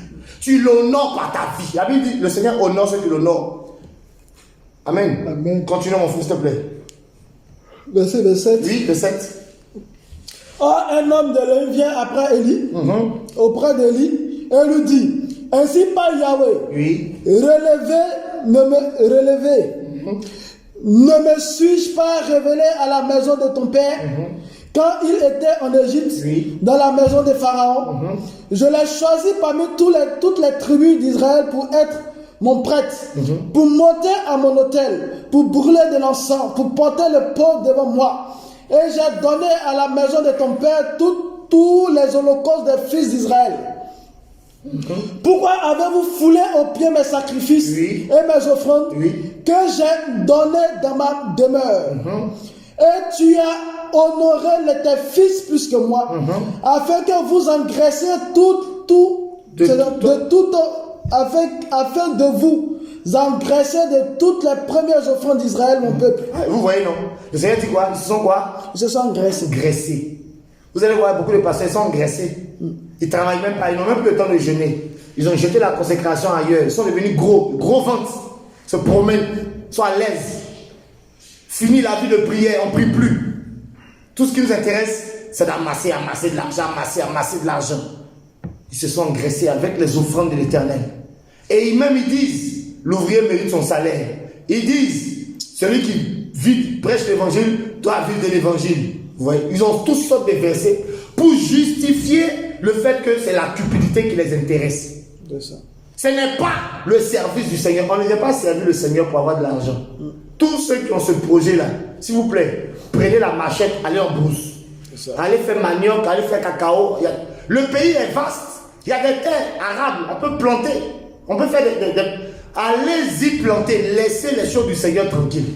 Tu l'honores par ta vie. La Bible dit, le Seigneur honore ceux qui l'honorent. Amen. Amen. Continue mon frère, s'il te plaît. Verset 7. Oui, le 7. Or, un homme d'Élohim vient après Élie, auprès d'Élie, et lui dit, ainsi par Yahweh, Oui. ne me suis-je pas révélé à la maison de ton père quand il était en Égypte, Oui. dans la maison de Pharaon? Je l'ai choisi parmi toutes les tribus d'Israël pour être mon prêtre, pour monter à mon autel, pour brûler de l'encens, pour porter le pot devant moi. Et j'ai donné à la maison de ton père tous les holocaustes des fils d'Israël. Pourquoi avez-vous foulé aux pieds mes sacrifices Oui. et mes offrandes Oui. que j'ai données dans ma demeure? Et tu as honoré tes fils plus que moi, afin que vous engraissiez afin de vous engraisser de toutes les premières offrandes d'Israël, mon peuple. Vous voyez, non? Le Seigneur dit quoi? Ils se sont quoi? Ils se sont engraissés. Graissés. Vous allez voir, beaucoup de pasteurs sont graissés. Ils travaillent même pas, ils n'ont même plus le temps de jeûner. Ils ont jeté la consécration ailleurs. Ils sont devenus gros ventre. Se promènent, sont à l'aise. Fini la vie de prière, on ne prie plus. Tout ce qui nous intéresse, c'est d'amasser, amasser de l'argent. Ils se sont engraissés avec les offrandes de l'Éternel. Et même ils disent, l'ouvrier mérite son salaire. Ils disent, celui qui prêche l'évangile doit vivre de l'évangile. Vous voyez, ils ont toutes sortes de versets pour justifier le fait que c'est la cupidité qui les intéresse. Ce n'est pas le service du Seigneur. On ne vient pas servir le Seigneur pour avoir de l'argent. Tous ceux qui ont ce projet-là, s'il vous plaît, prenez la machette, allez en brousse. Allez faire manioc, allez faire cacao. Le pays est vaste. Il y a des terres arables. On peut planter. On peut faire allez-y planter. Laissez les choses du Seigneur tranquilles.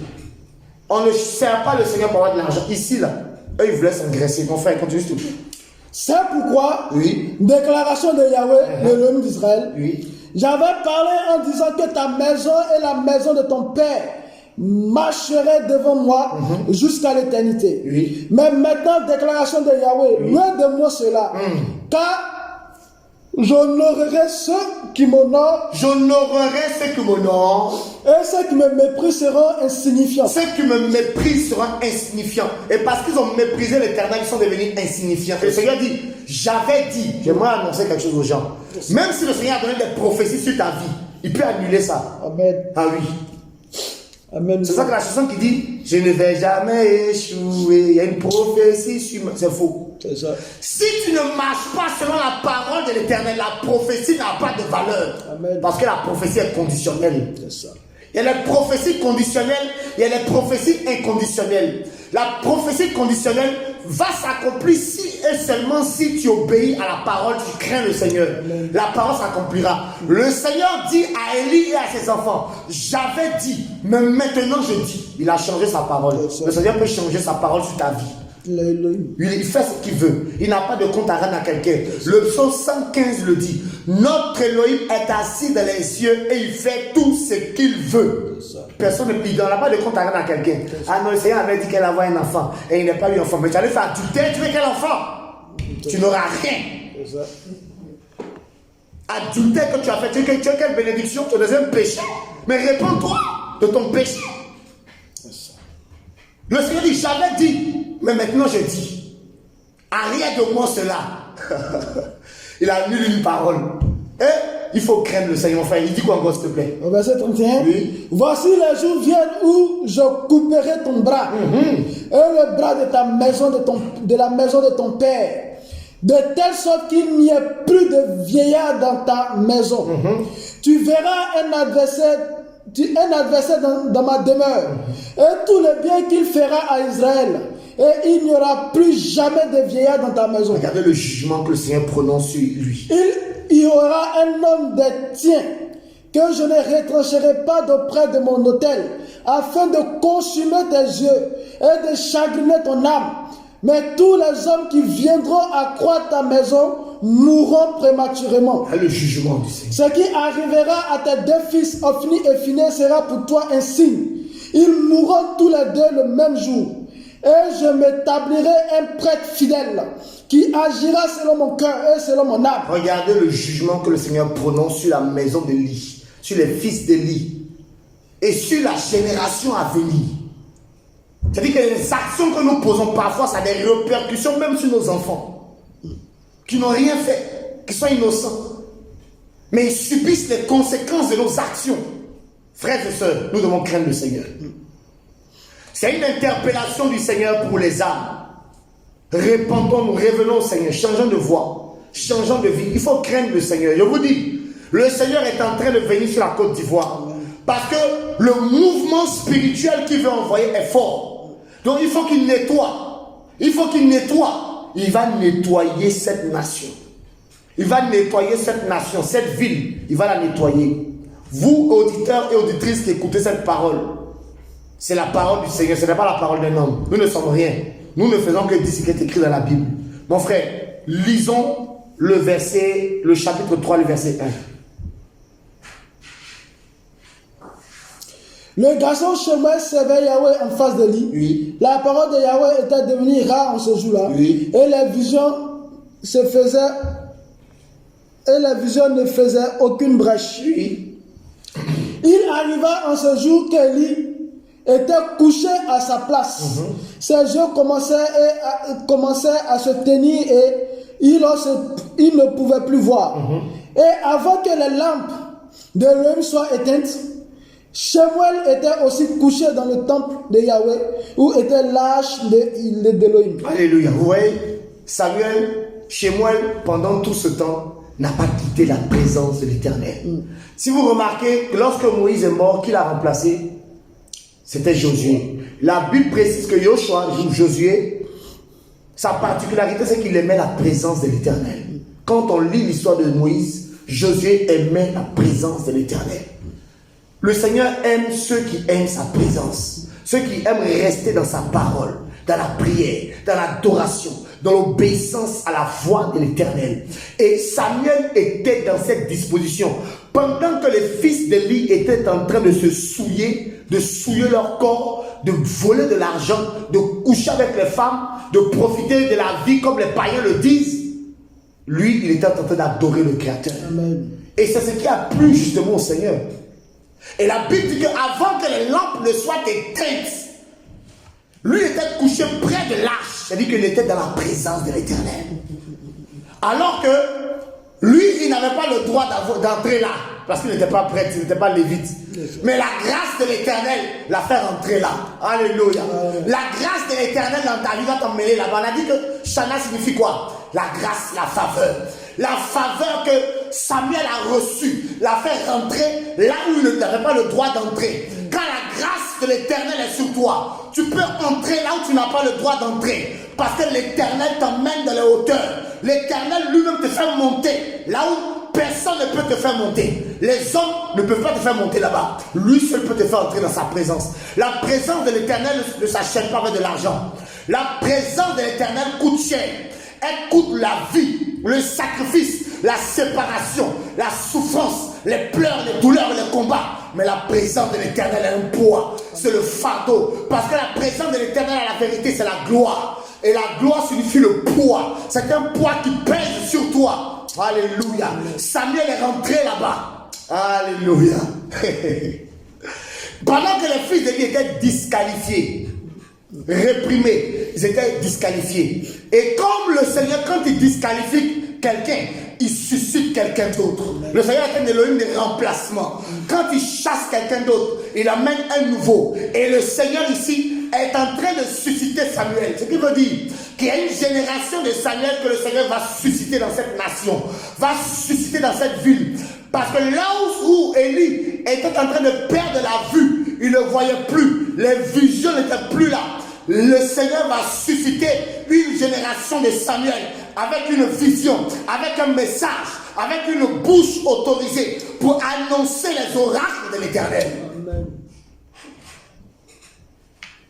On ne sert pas le Seigneur pour avoir de l'argent. Ici, là, eux, ils voulaient s'engraisser. Mon frère, continue s'il te plaît. C'est pourquoi, Oui. déclaration de Yahweh, de l'homme d'Israël, Oui. j'avais parlé en disant que ta maison et la maison de ton père marcheraient devant moi jusqu'à l'éternité. Oui. Mais maintenant, déclaration de Yahweh, loin de moi cela, car j'honorerai ceux qui m'honorent. J'honorerai ceux qui m'honorent. Et ceux qui me méprisent seront insignifiants. Ceux qui me méprisent seront insignifiants. Et parce qu'ils ont méprisé l'Éternel, ils sont devenus insignifiants. Et le Seigneur dit, j'avais dit, j'aimerais annoncer quelque chose aux gens. Même si le Seigneur a donné des prophéties sur ta vie, il peut annuler ça. Amen. Ah oui. Amen. C'est ça que la chanson qui dit, je ne vais jamais échouer. Il y a une prophétie sur moi. C'est faux. C'est ça. Si tu ne marches pas selon la parole de l'Éternel, la prophétie n'a pas de valeur. Amen. Parce que la prophétie est conditionnelle. C'est ça. Il y a les prophéties conditionnelles, il y a les prophéties inconditionnelles. La prophétie conditionnelle va s'accomplir si et seulement si tu obéis à la parole, tu crains le Seigneur. Amen. La parole s'accomplira. Le Seigneur dit à Élie et à ses enfants, j'avais dit, mais maintenant je dis. Il a changé sa parole. Le Seigneur peut changer sa parole sur ta vie. Il fait ce qu'il veut. Il n'a pas de compte à rendre à quelqu'un. Le psaume 115 le dit. Notre Elohim est assis dans les cieux et il fait tout ce qu'il veut. Personne ne n'a pas de compte à rendre à quelqu'un. Ah non, le Seigneur avait dit qu'elle avait un enfant et il n'a pas eu enfant. Mais tu allais faire adultère, tu veux quel enfant? Tu n'auras rien. Adultère que tu as fait, tu veux quelle bénédiction? Tu es dans un péché. Mais réponds-toi de ton péché. Le Seigneur dit, j'avais dit, mais maintenant je dis. Arrière de moi cela. Il a lu une parole. Et il faut craindre le Seigneur. Enfin, il dit quoi encore, s'il te plaît? Au verset 31. Oui. Voici les jours viennent où je couperai ton bras et le bras de ta maison, de la maison de ton père, de telle sorte qu'il n'y ait plus de vieillard dans ta maison. Tu verras un adversaire dans ma demeure, et tout le bien qu'il fera à Israël, et il n'y aura plus jamais de vieillard dans ta maison. Regardez le jugement que le Seigneur prononce sur lui. Il y aura un homme des tiens que je ne retrancherai pas d'auprès de mon autel, afin de consumer tes yeux et de chagriner ton âme. Mais tous les hommes qui viendront accroître ta maison mourront prématurément. Le jugement du Seigneur. Ce qui arrivera à tes deux fils, Ophni et Phinéas, sera pour toi un signe. Ils mourront tous les deux le même jour. Et je m'établirai un prêtre fidèle qui agira selon mon cœur et selon mon âme. Regardez le jugement que le Seigneur prononce sur la maison d'Élie, sur les fils d'Élie et sur la génération à venir. C'est-à-dire que les actions que nous posons parfois, ça a des répercussions même sur nos enfants qui n'ont rien fait, qui sont innocents. Mais ils subissent les conséquences de nos actions. Frères et sœurs, nous devons craindre le Seigneur. C'est une interpellation du Seigneur pour les âmes. Répandons-nous, revenons au Seigneur, changeons de voie, changeons de vie. Il faut craindre le Seigneur. Je vous dis, le Seigneur est en train de venir sur la Côte d'Ivoire. Parce que le mouvement spirituel qu'il veut envoyer est fort. Donc il faut qu'il nettoie. Il faut qu'il nettoie. Il va nettoyer cette nation. Il va nettoyer cette nation, cette ville. Il va la nettoyer. Vous, auditeurs et auditrices qui écoutez cette parole, c'est la parole du Seigneur, ce n'est pas la parole d'un homme. Nous ne sommes rien. Nous ne faisons que dire ce qui est écrit dans la Bible. Mon frère, lisons le chapitre 3, le verset 1. Le garçon Shemuel servait Yahweh en face de lui. Oui. La parole de Yahweh était devenue rare en ce jour-là. Oui. Et les visions ne faisaient aucune brèche. Oui. Il arriva en ce jour qu'Élie était couché à sa place. Ses yeux commençaient à se tenir et il ne pouvait plus voir. Et avant que les lampes de l'homme soient éteintes, Shemuel était aussi couché dans le temple de Yahweh où était l'arche d'Élohim. Alléluia. Vous voyez, Shemuel, pendant tout ce temps, n'a pas quitté la présence de l'Éternel. Si vous remarquez, lorsque Moïse est mort, qui l'a remplacé? C'était Josué. La Bible précise que Josué, sa particularité, c'est qu'il aimait la présence de l'Éternel. Quand on lit l'histoire de Moïse, Josué aimait la présence de l'Éternel. Le Seigneur aime ceux qui aiment sa présence, ceux qui aiment rester dans sa parole, dans la prière, dans l'adoration, dans l'obéissance à la voix de l'Éternel. Et Samuel était dans cette disposition. Pendant que les fils d'Élie étaient en train de se souiller, de souiller leur corps, de voler de l'argent, de coucher avec les femmes, de profiter de la vie comme les païens le disent, lui, il était en train d'adorer le Créateur. Amen. Et c'est ce qui a plu justement au Seigneur. Et la Bible dit qu'avant que les lampes ne soient éteintes, lui était couché près de l'arche. C'est-à-dire qu'il était dans la présence de l'Éternel. Alors que lui, il n'avait pas le droit d'entrer là. Parce qu'il n'était pas prêtre, il n'était pas lévite. Mais la grâce de l'Éternel l'a fait rentrer là. Alléluia. La grâce de l'Éternel dans ta vie va t'emmener là-bas. On a dit que Shana signifie quoi? La grâce, la faveur. La faveur que Samuel a reçue l'a fait rentrer là où il n'avait pas le droit d'entrer. Quand la grâce de l'Éternel est sur toi, tu peux entrer là où tu n'as pas le droit d'entrer. Parce que l'Éternel t'emmène dans les hauteurs. L'Éternel lui-même te fait monter là où personne ne peut te faire monter. Les hommes ne peuvent pas te faire monter là-bas. Lui seul peut te faire entrer dans sa présence. La présence de l'Éternel ne s'achète pas avec de l'argent. La présence de l'Éternel coûte cher. Elle coûte la vie, le sacrifice, la séparation, la souffrance, les pleurs, les douleurs, les combats. Mais la présence de l'Éternel est un poids. C'est le fardeau. Parce que la présence de l'Éternel, à la vérité, c'est la gloire. Et la gloire signifie le poids. C'est un poids qui pèse sur toi. Alléluia. Samuel est rentré là-bas. Alléluia. Pendant que les fils d'Élie étaient disqualifiés, réprimés, ils étaient disqualifiés. Et comme le Seigneur, quand il disqualifie quelqu'un, il suscite quelqu'un d'autre. Le Seigneur est un Elohim de remplacement. Quand il chasse quelqu'un d'autre, il amène un nouveau. Et le Seigneur ici est en train de susciter Samuel. Ce qui veut dire qu'il y a une génération de Samuel que le Seigneur va susciter dans cette nation, va susciter dans cette ville. Parce que là où Élie était en train de perdre la vue, il ne voyait plus, les visions n'étaient plus là. Le Seigneur va susciter une génération de Samuel avec une vision, avec un message, avec une bouche autorisée pour annoncer les oracles de l'Éternel. Amen.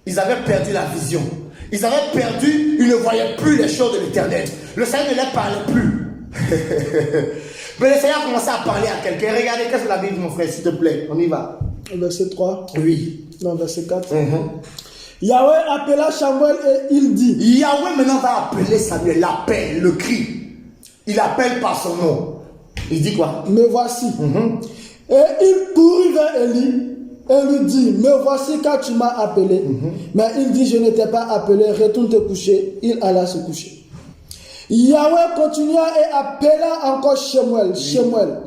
Ils avaient perdu la vision. Ils avaient perdu, ils ne voyaient plus les choses de l'Éternel. Le Seigneur ne leur parlait plus. Mais le Seigneur a commencé à parler à quelqu'un. Regardez, qu'est-ce que la Bible dit, mon frère, s'il te plaît. On y va. Verset 3. Oui. Non, verset 4. Yahweh appela Samuel et il dit. Yahweh maintenant va appeler Samuel, l'appelle, le crie. Il appelle par son nom. Il dit quoi? Me voici. Et il courut vers Élie et lui dit, me voici car tu m'as appelé. Mais il dit, je ne t'ai pas appelé, retourne te coucher. Il alla se coucher. Yahweh continua et appela encore Samuel. Samuel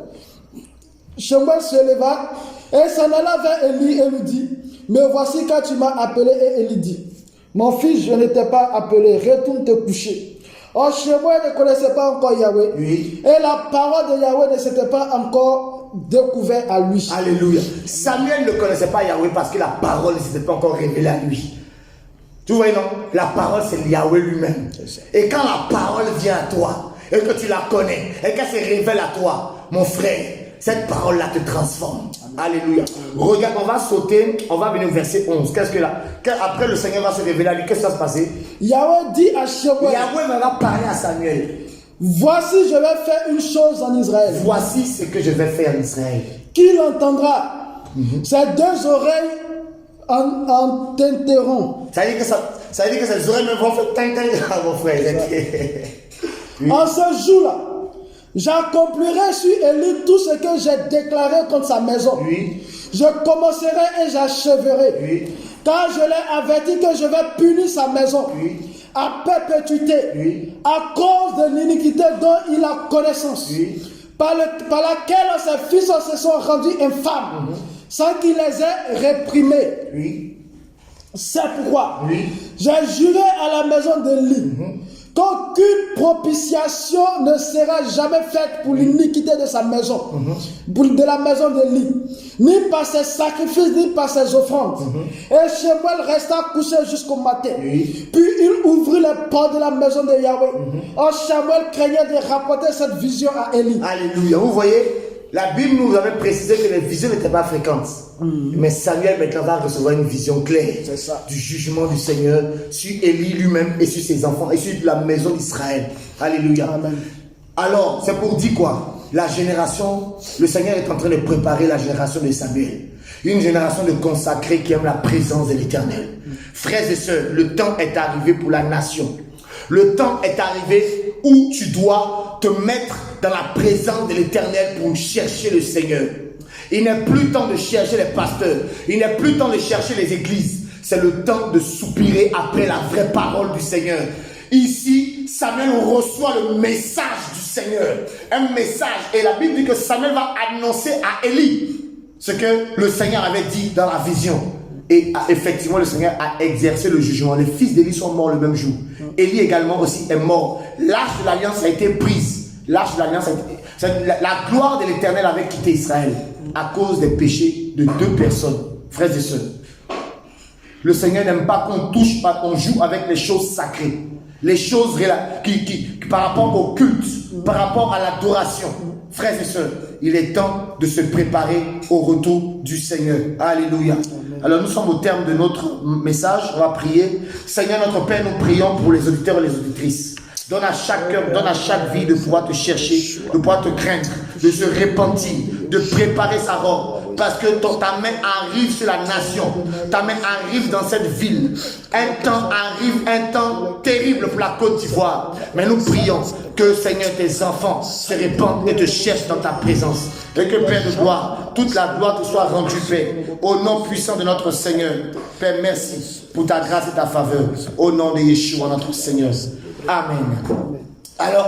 se leva et s'en alla vers Élie et lui dit, me voici car tu m'as appelé. Et Élie dit, mon fils, je ne t'ai pas appelé, retourne te coucher. Or, Samuel ne connaissait pas encore Yahweh. Oui. Et la parole de Yahweh ne s'était pas encore découverte à lui. Alléluia. Samuel ne connaissait pas Yahweh parce que la parole ne s'était pas encore révélée à lui. Tu vois, non? La parole, c'est Yahweh lui-même. Et quand la parole vient à toi, et que tu la connais, et qu'elle se révèle à toi, mon frère, cette parole-là te transforme. Alléluia. Regarde, on va sauter, on va venir au verset 11. Qu'est-ce que là? Après, le Seigneur va se révéler à lui. Qu'est-ce qui va se passer? Yahweh dit à Samuel, Yahweh va parler à Samuel. voici, je vais faire une chose en Israël. Voici ce que je vais faire en Israël. Qui l'entendra? Ses deux oreilles en tinteront. Ça veut dire que ces oreilles me vont faire tin-tin, mon frère. Oui. En ce jour-là, j'accomplirai sur Élie tout ce que j'ai déclaré contre sa maison. Oui. Je commencerai et j'achèverai. Oui. Car je l'ai averti que je vais punir sa maison Oui. à perpétuité, Oui. à cause de l'iniquité dont il a connaissance, Oui. par laquelle ses fils se sont rendus infâmes, sans qu'il les ait réprimés. Oui. C'est pourquoi Oui. j'ai juré à la maison d'Élie qu'aucune propitiation ne sera jamais faite pour l'iniquité de sa maison, de la maison d'Élie, ni par ses sacrifices, ni par ses offrandes. Et Samuel resta couché jusqu'au matin. Oui. Puis il ouvrit les portes de la maison de Yahweh. Or Samuel craignait de rapporter cette vision à Élie. Alléluia. Vous voyez, la Bible nous avait précisé que les visions n'étaient pas fréquentes. Mais Samuel maintenant va recevoir une vision claire du jugement du Seigneur sur Élie lui-même et sur ses enfants et sur la maison d'Israël. Alléluia. Amen. Alors, c'est pour dire quoi? La génération, le Seigneur est en train de préparer la génération de Samuel. Une génération de consacrés qui aiment la présence de l'Éternel. Frères et sœurs, le temps est arrivé pour la nation. Le temps est arrivé où tu dois te mettre dans la présence de l'Éternel pour chercher le Seigneur. Il n'est plus temps de chercher les pasteurs. Il n'est plus temps de chercher les églises. C'est le temps de soupirer après la vraie parole du Seigneur. Ici, Samuel reçoit le message du Seigneur. Un message. Et la Bible dit que Samuel va annoncer à Élie ce que le Seigneur avait dit dans la vision. Et effectivement, le Seigneur a exercé le jugement. Les fils d'Élie sont morts le même jour. Élie également aussi est mort. L'arche de l'alliance a été prise. L'arche de l'alliance a été... La gloire de l'Éternel avait quitté Israël à cause des péchés de deux personnes, frères et sœurs. Le Seigneur n'aime pas qu'on touche, pas qu'on joue avec les choses sacrées. Les choses qui par rapport au culte, par rapport à l'adoration. Frères et sœurs, il est temps de se préparer au retour du Seigneur. Alléluia. Alors nous sommes au terme de notre message. On va prier. Seigneur notre Père, nous prions pour les auditeurs et les auditrices. Donne à chaque cœur, donne à chaque vie de pouvoir te chercher, de pouvoir te craindre, de se repentir, de préparer sa robe. Parce que ta main arrive sur la nation. Ta main arrive dans cette ville. Un temps arrive, un temps terrible pour la Côte d'Ivoire. Mais nous prions que, Seigneur, tes enfants se répandent et te cherchent dans ta présence. Et que, Père de gloire, toute la gloire te soit rendue, Père. Au nom puissant de notre Seigneur. Père, merci pour ta grâce et ta faveur. Au nom de Yeshua, notre Seigneur. Amen. Alors,